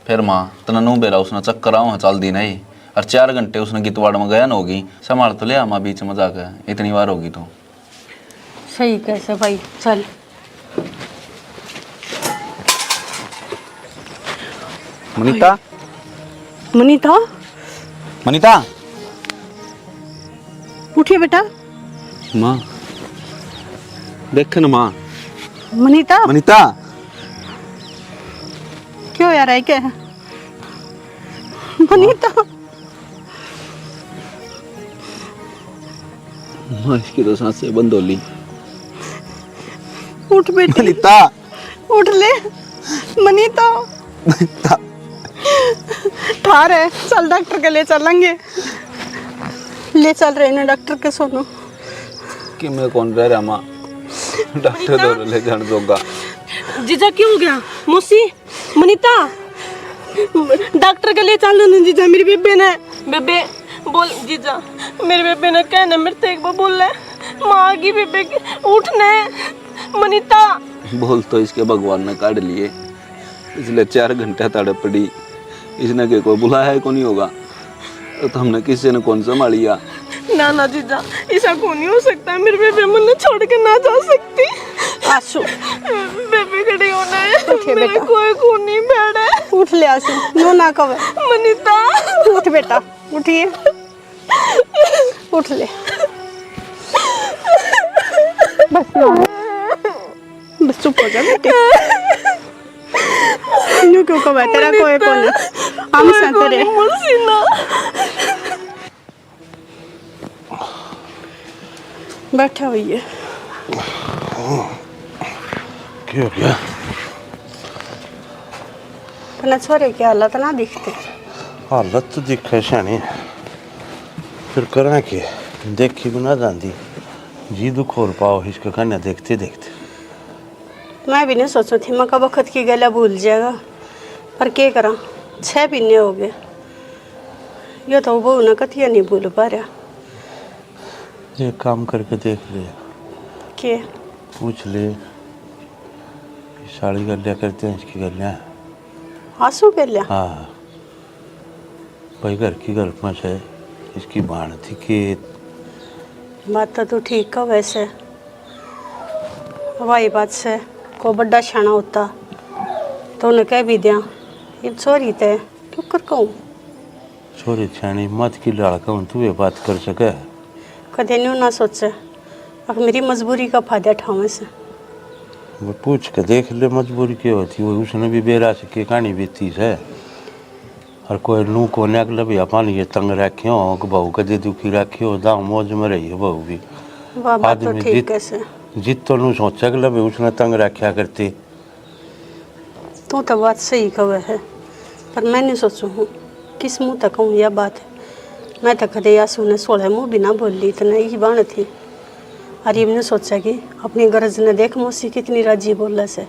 फिर माँ तना नू बेरा उसने चक्कर आओ चल दी नहीं और 4 घंटे उसने गीतवाड़ में गया न होगी संभाल तो लिया माँ बीच में जाकर इतनी बार होगी तो। सही कैसे भाई चल। मनीता मनीता मनीता उठिए बेटा। माँ देख न माँ मनीता मनीता क्यों यार है क्या मनीता। माँ इसकी तो सांसें बंद हो ली। उठ बेटी मनीता उठ ले मनीता। मनीता ठार है चल डॉक्टर के ले चलेंगे ले चल रहे ना डॉक्टर के सोनो कि मैं कौन रह रहा माँ डॉक्टर दौर ले जान दोगा। जीजा क्यों हो गया मौसी मनीता डॉक्टर के लिए चलो ना जीजा। मेरी बेबे ने बेबे बोल जीजा मेरे बेबे ने कहना मेरे तो एक बार बोल रहे माँ की बेबे उठने मनीता। बोल तो इसके भगवान ने काट लिए इसलिए 4 घंटे तड़प पड़ी इसने के कोई बुलाया है को नहीं होगा तो हमने किसी ने कौन संभालिया। ना ना जीजा ऐसा को नहीं हो सकता। मेरे बेबे मुझे छोड़ के ना जा सकती। आंसू बेबे खड़ी होना है उठिए मेरे बेटा। कोई खून नहीं बैठा। उठ ले आंसू नो ना कवे मनीता उठ बेटा उठिए उठ ले बस बस चुप हो जा बेटी। न्यू क्यों कवे तेरा कोई कौन हम संतरे बैठा हुई है। क्या हो गया अपना छोरे की हालत ना दिखते। हालत तो दिखे शानी फिर करा के देखी भी ना जाती जी दुख खोल पाओ इसका कहना देखते देखते। मैं भी नहीं सोचू थी मैं कब वक्त की गला भूल जाएगा पर क्या करा 6 महीने हो गए ये तो वो ना कथिया नहीं भूल पा रहा। एक काम करके देख ले के पूछ ले साड़ी गलिया करते हैं इसकी गलियाँ। आंसू कर लिया। हाँ भाई घर की घर में है इसकी बाण थी कि बात तो तू ठीक का वैसे हवाई बात से को बड़ा छाना होता तो उन्हें कह भी दिया ये छोरी थे क्यों कर कहूँ छोरी छानी मत की लड़का हूँ तू ये बात कर सके कदे न्यू ना सोचे अब मेरी मजबूरी का फायदा उठावे से। वो पूछ के देख ले मजबूरी क्या होती वो उसने भी बेरा से के कहानी बीती है और कोई लू को अगला भी अपन ये तंग रखे हो कि बहू कदे दुखी रखे हो दाम मौज में रही है बहू भी वाह बात तो ठीक कैसे जित तो नू सोचा अगला भी उसने तंग रखा करती। तू तो बात सही कवे है पर मैं नहीं सोचू हूँ किस मुँह तक कहूँ यह बात है। मैं तो कदे या सुने 16 मुँह भी ना बोल ली इतना ही बाण थी और ये मैंने सोचा कि अपनी गरज ने देख मौसी कितनी राजी बोलने से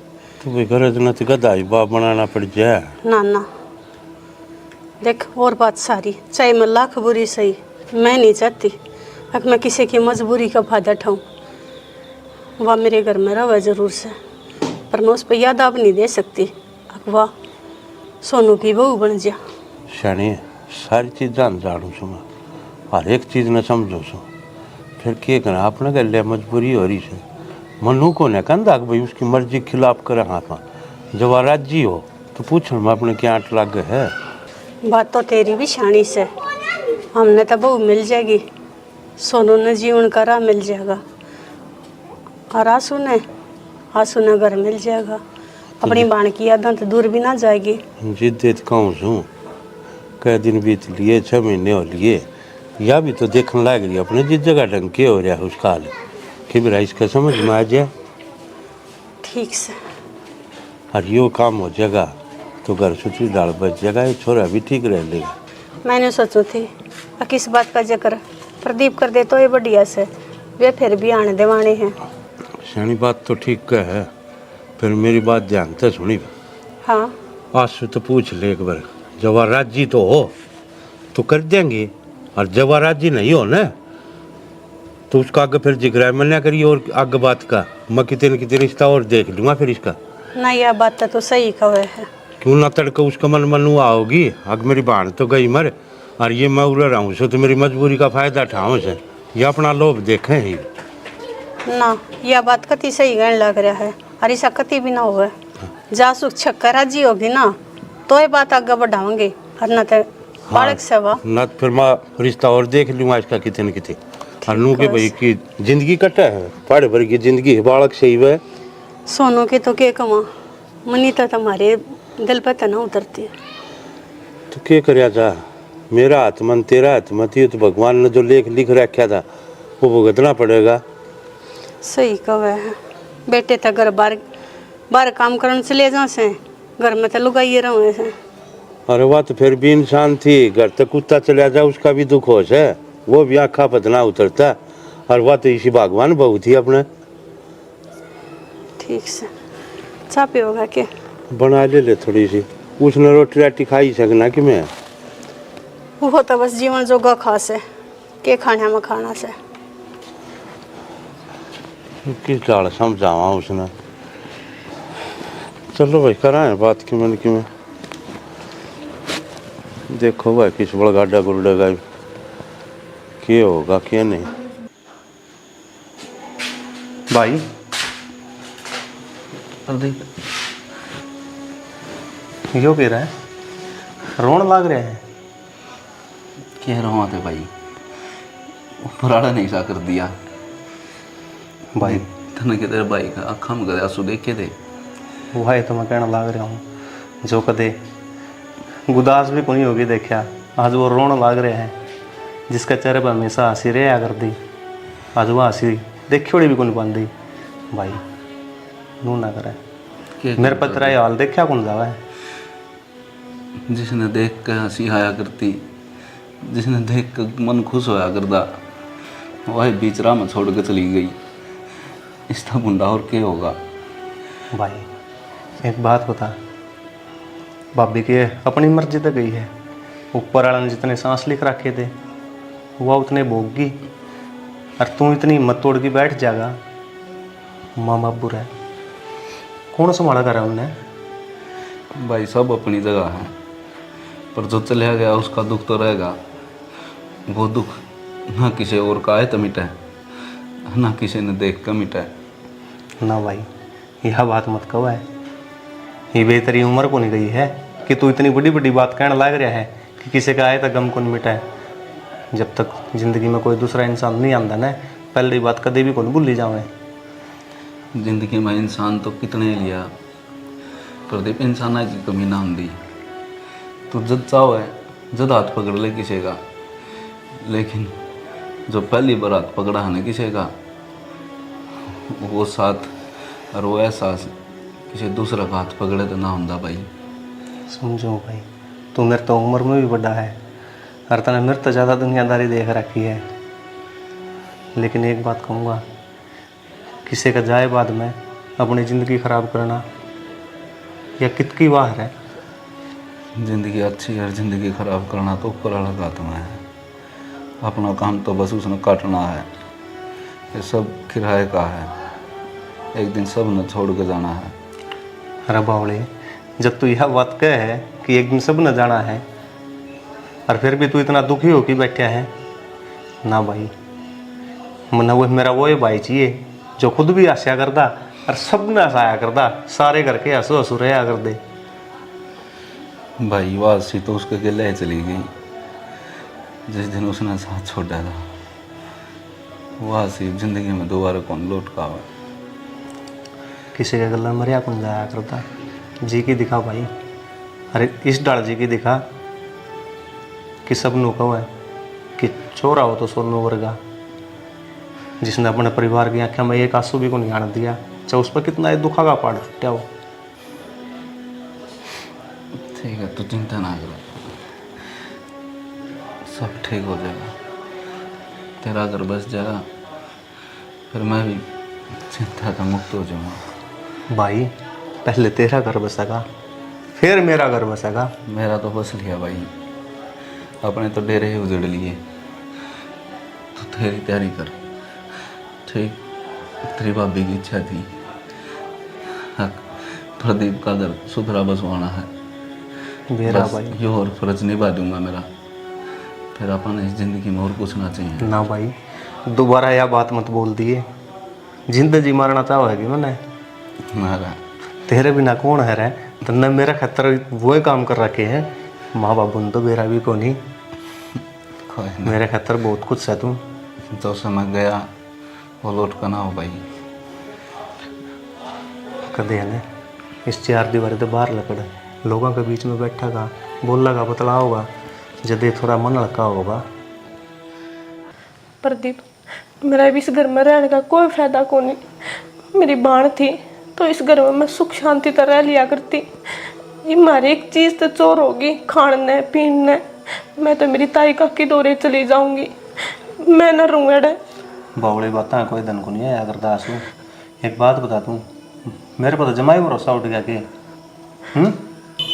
तू भी गरज न तो गदाई बाप बनाना पड़ जाए ना ना देख और बात सारी, चाहे मैं लाख बुरी सही, मैं नहीं चाहती अगर मैं किसी की मजबूरी का फायदा उठाऊं। वह मेरे घर में रहा जरूर से, पर मैं उस पर याद अब नहीं दे सकती। अब वाह सोनू की बहू बन जा। शानी सारी चीज़ जानू छू मैं, हर एक चीज़ न समझो छू, फिर क्या करा अपने गल मजबूरी हो रही है। मनु को ने कहता कि भाई उसकी मर्जी के खिलाफ करे हाथ में, जब राजी हो तो पूछ मैं अपने क्या आट लग है। बात तो तेरी भी शानी से, हमने तो बहू मिल जाएगी, सोनू ने जीवन का राह मिल जाएगा, और आंसू ने घर मिल जाएगा। अपनी बाण की यादें तो दूर भी ना जाएगी। जिद्दत कहूँ छू, कई दिन बीत लिए, 6 महीने हो लिए, या भी तो देखने लग रही अपने जिस जगह ढंग के हो रहा है उसका हाल, कि मेरा इसका समझ में आ जाए ठीक से। और यो काम हो जाएगा तो घर सुथरी डाल बच जाएगा, ये छोरा भी ठीक रह लेगा। मैंने सोचू थी किस बात का जिक्र प्रदीप कर दे तो ये बढ़िया से, वे फिर भी आने देवाने हैं। शानी बात तो ठीक है, फिर मेरी बात ध्यान से सुनी। हाँ आज से तो पूछ ले एक बार, जब राजी तो हो तो कर देंगे, और जब राजी नहीं हो ना तो उसका आगे फिर जिक्र है मैं करिए, और आगे बात का मैं कितने रिश्ता और देख लूँगा फिर इसका। ना यह बात तो सही कहे है। क्यों ना तड़के उसका मन मनुआ होगी, अग मेरी बहन तो गई मर, और ये मैं उड़ रहा हूँ सो तो मेरी मजबूरी का फायदा उठाऊँ से, ये अपना लोभ देखें ही ना। यह बात कति सही कहने लग रहा है, और ऐसा कति भी ना होगा। जा सुख छक्का राजी होगी ना तो ये बात आगे बढ़ाओगे, और ना तो बालक सेवा ना फिर मैं रिश्ता और देख लूँगा इसका कितने और नू के भाई की जिंदगी कटा है, पढ़ भर की जिंदगी है, बालक से ही वह सोनू के तो के कमा मनी तो तुम्हारे दिल पर तना उतरती है। तो क्या कर जा, मेरा हाथ मन तेरा हाथ मत, तो भगवान ने जो लेख लिख रखा था वो भुगतना पड़ेगा। सही कहे है। बेटे तो घर बार काम करने से ले जा से, घर में तो लुगाइए रहो से। अरे वाह, तो फिर भी इंसान थी, घर तक कुत्ता चला जा उसका भी दुख हो है, वो भी आँखा पतना उतरता, और वह तो इसी भगवान बहू थी अपने। ठीक से चाह पे होगा क्या बना ले थोड़ी सी, उसने रोटी राटी खाई सकना कि मैं वो तो बस जीवन जोगा खास है, के खाने में खाना से। किस डाल समझावा उसने। चलो भाई करा बात कि मैं देखो भाई किस बड़ा गाडा गुरडेगा, क्या होगा क्या नहीं। भाई यो कह रहा है, रोन लाग रहा है। कह रहा हूँ भाई, ऊपर वाला नहीं सा कर दिया भाई। तने के तेरे भाई का अखा में गया आंसू देखे थे। वही तो मैं कहना लाग रहा हूँ, जो कदे गुदास भी कोई होगी देखा, आज वो रोन लाग रहे हैं, जिसका चेहरे पर हमेशा हंसी रहा कर दी, आज वो हंसी देखी भी कौन पाती। भाई नू ना करे, मेरे पत्र हाल देखा कौन जावा है। जिसने देख कर हंसी आया करती, जिसने देख कर मन खुश होया करता, वही बीच राह में छोड़ के चली गई। इसका बुंडा और क्या होगा। भाई एक बात बता, भाभी की अपनी मर्जी तो गई है, ऊपर वाला ने जितने सांस लिख रखे थे वह उतने भोगी, और तू इतनी हिम्मत तोड़ के बैठ जाएगा। माँ बाप बुरा है, कौन संभाला कर रहा है उन्हें। भाई सब अपनी जगह है, पर जो चला गया उसका दुख तो रहेगा। वो दुख ना किसी और का है तो मिटा, ना किसी ने देख कर मिटा। ना भाई यह बात मत कहो है, ये बेहतरी उम्र को नहीं गई है कि तू इतनी बड़ी बड़ी बात कहने लग रहा है कि किसी का आए तो गम कौन मिटा है। जब तक जिंदगी में कोई दूसरा इंसान नहीं आता ना, पहली बात कभी भी कौन भूल जावे। जिंदगी में इंसान तो कितने लिया, प्रदीप इंसान की कमी ना होती। तो जद चाहो है जद हाथ पकड़ ले किसी का, लेकिन जो पहली बार हाथ पकड़ा है ना किसी का, वो साथ और वो एहसास किसी दूसरा का हाथ पकड़े तो ना होता भाई। समझो भाई, तू मेरे तो उम्र में भी बड़ा है, और तने मेरे तो ज़्यादा दुनियादारी देख रखी है। लेकिन एक बात कहूँगा, किसी का जाए बाद में अपनी ज़िंदगी ख़राब करना यह कितकी वार है। जिंदगी अच्छी और जिंदगी खराब करना तो ऊपर वाला का हाथ में है। अपना काम तो बस उसने काटना है। ये सब किराए का है, एक दिन सब ने छोड़ के जाना है। अरे बावले, जब तू यह बात कह है कि एक दिन सब न जाना है, और फिर भी तू इतना दुखी हो कि बैठा है ना भाई। मना वो मेरा वो भाई चाहिए जो खुद भी हंसा करता और सब न हंसाया करता, सारे करके हंसो हंसू रहा कर दे। भाई वासी तो उसके गिले चली गई जिस दिन उसने साथ छोड़ा था। वासी जिंदगी में दोबारा कौन लौट का आवे। किसी का गला मरिया कौन जाया करता। जी की दिखा भाई, अरे इस डाल जी की दिखा कि सब नु कहो है कि चोरा हो तो सोनू वर्गा, जिसने अपने परिवार की आंखें में एक आंसू भी को नहीं आने दिया, चाहे उस पर कितना ये दुखा का पाड़ फटा हो। ठीक है, तू चिंता ना कर, सब ठीक हो जाएगा। तेरा घर बस जाएगा, फिर मैं भी चिंता का मुक्त हो जाऊंगा। भाई पहले तेरा घर बसेगा, फिर मेरा घर बसेगा। मेरा तो बस लिया भाई, अपने तो डेरे ही उजड़ लिए। तो तेरी तैयारी कर, ठीक। तेरी भाभी की इच्छा थी प्रदीप का घर सुथरा बसवाना है। मेरा बस भाई ये और फर्ज निभा दूंगा मेरा, फिर अपन इस जिंदगी में और कुछ ना चाहिए। ना भाई, दोबारा यह बात मत बोल दिए। जिंदगी मारना चाहोगी मैंने मारा तेरे बिना कौन है रे। तन्ने मेरा खतर वो काम कर रखे हैं, माँ बाबू ने तो मेरा भी को नहीं। कोई ना, मेरे खतर बहुत कुछ है तू। जो समय गया वो लौट का ना हो भाई। कदे है इस चार दीवारी तो बाहर लकड़ लोगों के बीच में बैठा का बोल लगा बतला होगा, जदे थोड़ा मन लड़का होगा। प्रदीप, मेरा भी इस घर में रहने का कोई फायदा को नहीं। मेरी बाण थी तो इस घर में मैं सुख शांति तरह रह लिया करती। ये मारी एक चीज़ तो चोर होगी, खाने पीने। मैं तो मेरी ताई का की दौरे चली जाऊंगी, मैं न रूंगड़े। बावड़ी बातें कोई धन को नहीं आया करता आंसू। एक बात बता दूँ, मेरे पर तो जमा ही भरोसा उठ गया कि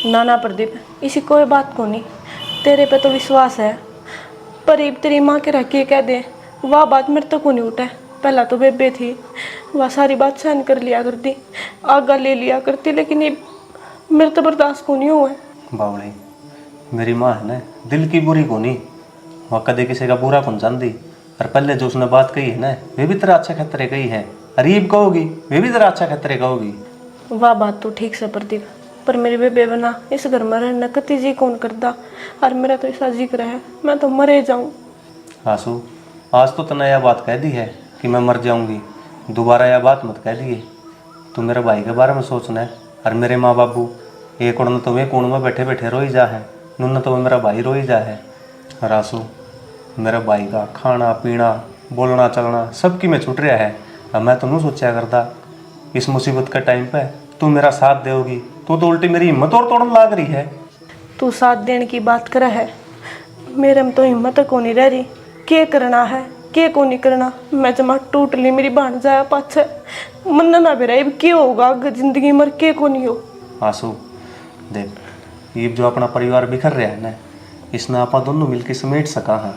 ना ना प्रदीप, इसी कोई बात को नहीं, तेरे पे तो विश्वास है। पर एक तेरी माँ के रख के कह दे, वह बात मेरे तो को नहीं उठा। पहला तो बेबे थी, वह सारी बात सहन कर लिया करती, आगा ले लिया करती, लेकिन ये मेरे तो बर्दाश्त को नहीं हुआ है। बावड़ी मेरी माँ है ना, दिल की बुरी को नहीं, वह कदे किसी का बुरा कौन जानती। और पहले जो उसने बात कही है ना, वे भी तेरा अच्छा खतरे कही है। अरीब कहोगी, वे भी तेरा अच्छा खतरे कहोगी। वह बात तो ठीक से प्रदीप, पर मेरी बेबे बना इस घर में रहना कति जी कौन करता। और मेरा तो ऐसा जिक्र है, मैं तो मरे जाऊं। आंसू, आज तो तूने यह बात कह दी है कि मैं मर जाऊंगी, दोबारा यह बात मत कह दिए। तू मेरे भाई के बारे में सोचना है। और मेरे माँ बाबू एक उड़न तो वे कोण में बैठे बैठे रोई जा है, नुन तो मेरा भाई रोई जा है। और आंसू, मेरे भाई का खाना पीना बोलना चलना सबकी में छूट रहा है। अब मैं तो नहीं सोचा करता इस मुसीबत के टाइम पे तू मेरा साथ देगी। तू तो उल्टी मेरी हिम्मत और तोड़न लाग रही है। तू साथ देने की बात कर है, मेरे में तो हिम्मत को नहीं रह रही। के करना है के को नहीं करना, मैं जमा टूट ली। मेरी बन जाया पाछे मन ना भी रही क्या होगा जिंदगी मर के को नहीं हो। आंसू देख, ये जो अपना परिवार बिखर रहा है ना, इसने आप दोनों मिलकर समेट सका है।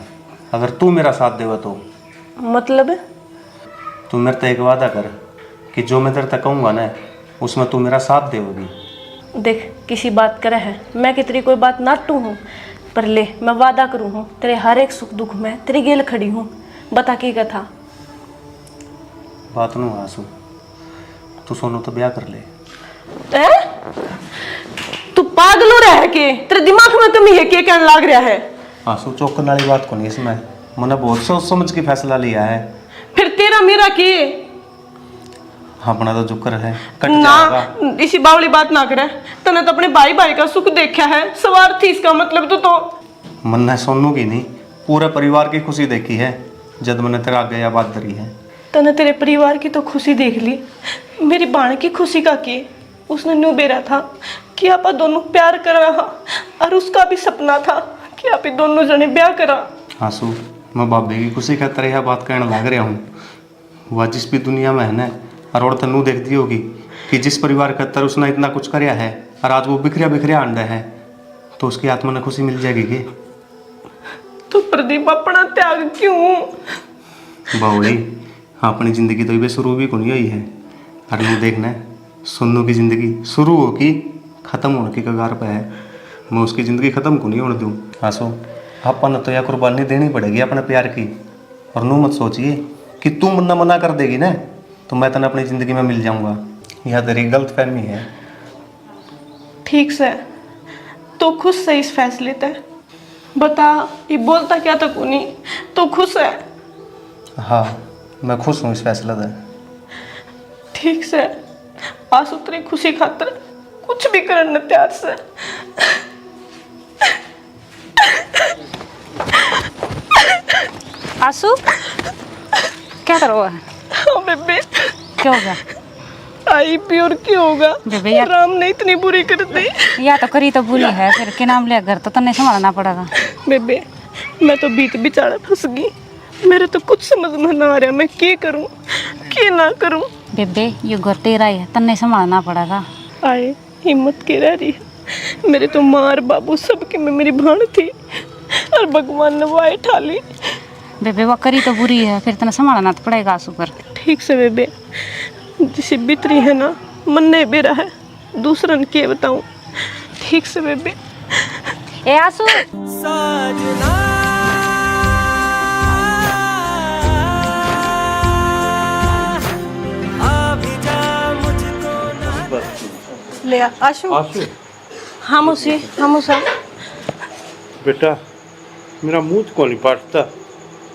अगर तू मेरा साथ देवा तो मतलब तू मेरे तक एक वादा कर कि जो मैं तेरे तक कहूँगा ना उसमें तू मेरा साथ देगी। देख, किसी बात करे है मैं कि तेरी कोई बात नाटू हूँ, पर ले मैं वादा करूँ हूँ तेरे हर एक सुख दुख में तेरी गेल खड़ी हूँ। बता की कथा। बात नहीं आंसू, तू सोनू तो ब्याह कर ले। तू पागल हो रहा है के? तेरे दिमाग में कमी है के कहने लाग रहा है? आंसू, चौकन वाली बात को नहीं, इसमें मैंने बहुत सोच समझ के फैसला लिया है। फिर तेरा मेरा के अपना तो जुक्र है कट ना, जाएगा। इसी बावली बात ना करे। तने तो अपने भाई भाई का सुख देखा है, सवार थी इसका मतलब तो मन ने सोनू की नहीं पूरे परिवार की खुशी देखी है जब मैंने तेरा आगे यह बात धरी है। तने तेरे परिवार की तो खुशी देख ली, मेरी बाण की खुशी का की? उसने न्यू बेरा था कि आप दोनों प्यार कर रहा, और उसका भी सपना था कि आप दोनों जने ब्याह करा। आंसू, मैं बाबे की खुशी खातर यह बात कहने लग रहा हूँ। वह जिस भी दुनिया में है ना, और तनु देख दी होगी कि जिस परिवार खातर उसने इतना कुछ कराया है और आज वो बिखरिया बिखरिया अंडा है। तो उसकी आत्मा ने खुशी मिल जाएगी कि तो प्रदीप अपना त्याग क्यों? बावली अपनी जिंदगी तो ये शुरू भी नहीं हुई है। और मैं देखना है सोनू की जिंदगी शुरू हो की खत्म होने की कगार पे है। मैं उसकी ज़िंदगी ख़त्म को नहीं होने दूँ। आंसू अपन तो यह कुर्बानी देनी पड़ेगी अपने प्यार की। और नू मत सोचिए कि तू मना कर देगी ना तो मैं तने अपनी ज़िंदगी में मिल जाऊँगा। यह तेरी गलत फहमी है। ठीक से तो खुश है इस फैसले ते? बता, ये बोलता क्या तो नहीं, तो खुश है? हाँ मैं खुश हूँ इस फैसले से। ठीक से आंसू तेरी खुशी खातर कुछ भी करने तैयार से। आंसू क्या करो है? हाँ बेबे, क्या हो गया? आई प्योर क्यों होगा? बेबे यार, राम ने इतनी बुरी कर दी। या तो करी तो बुरी है, फिर के नाम लिया घर तो तन्ने संभालना पड़ेगा। बेबे मैं तो बीच बिचारा फंस गई। मेरे तो कुछ समझ में ना आ रहा, मैं क्या करूं क्या ना करूं। बेबे ये घर तेरा ही है, तन्ने संभालना पड़ेगा। आए हिम्मत के रह रही है। मेरे तो मार बाबू सबके में मेरी भाण थी और भगवान ने वाय ठाली। बेबे वो करी तो बुरी है, फिर तन्ने संभालना तो पड़ेगा आंसू पर। ठीक से बेबे, जिसे बितरी है ना मन नहीं बेरा है, दूसरन के बताऊं। ठीक से बेबे। ए आंसू ले आशु। आंसू हाँ मौसी, हाँ मौसा। बेटा मेरा मुंह को नहीं पाटता,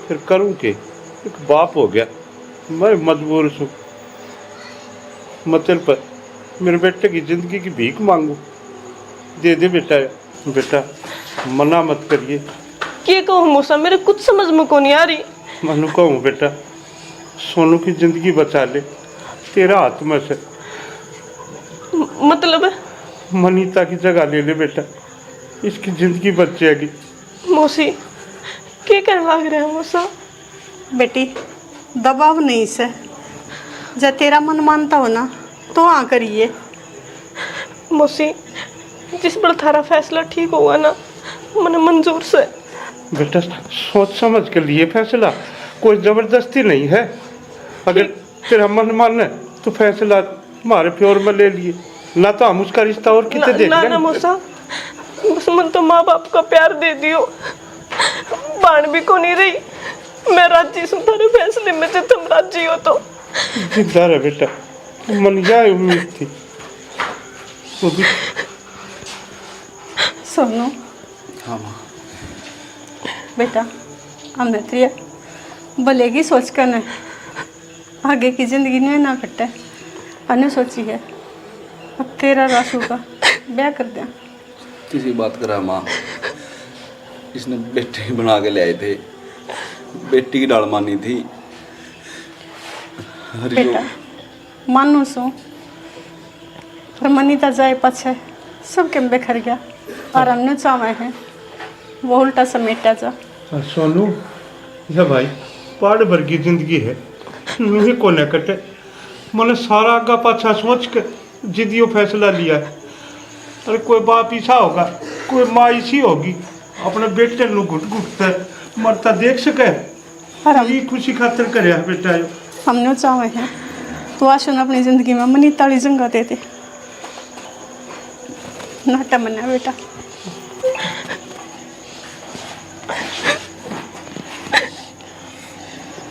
फिर करूँ के? एक बाप हो गया, मैं मजबूर हूँ। मतलब पर मेरे बेटे की जिंदगी की भीख मांगू? दे दे बेटा। बेटा मना मत करिए। क्या कहूँ मौसा, मेरे कुछ समझ में को नहीं आ रही। मनु कहूँ बेटा सोनू की जिंदगी बचा ले, तेरा हाथ में से। मतलब मनीता की जगह ले ले बेटा, इसकी जिंदगी बच जाएगी। मौसी क्या कहने लग रहे हैं मौसा? बेटी दबाव नहीं से, जब तेरा मन मानता हो ना तो हाँ करिए। मौसी जिस पर थारा फैसला ठीक होगा ना मन मंजूर से। बेटा सोच समझ के लिए फैसला, कोई जबरदस्ती नहीं है। अगर तेरा मन माने तो फैसला हमारे प्योर में ले लिए, ना तो हम उसका रिश्ता और कितने देख ना मौसा, बस मन तो माँ बाप का प्यार दे दियो, बाण भी को नहीं रही। मैं राजी हूँ थारे फैसले में, जब तुम राजी हो तो। जिंदा रहे बेटा, मन यह उम्मीद थी। वो भी सोनू। हाँ माँ। बेटा हमने तो ये भले की सोच कर न आगे की जिंदगी में ना कटे अने सोची है। अब तेरा रासू का ब्याह कर दें। किसी बात करा माँ, इसने बेटे ही बना के ले आए थे, बेटी की डाल मानी थी। बेटा मानू सो पर मनीता जाए पछे सबके में बेखर गया और हमने चावे हैं वो उल्टा समेटा जा। सोनू या भाई पहाड़ भर की जिंदगी है, मुझे को न कटे। मैंने सारा आगा पाछा सोच के जिदियो फैसला लिया है। अरे कोई बाप ऐसा होगा, कोई माँ ऐसी होगी अपने बेटे नु घुट घुट मरता देख सके। ये खुशी खातर करे बेटा। हमने चाहे हैं तो आशु अपनी जिंदगी में मनीता वाली जंगा दे दे। नाटा मना बेटा।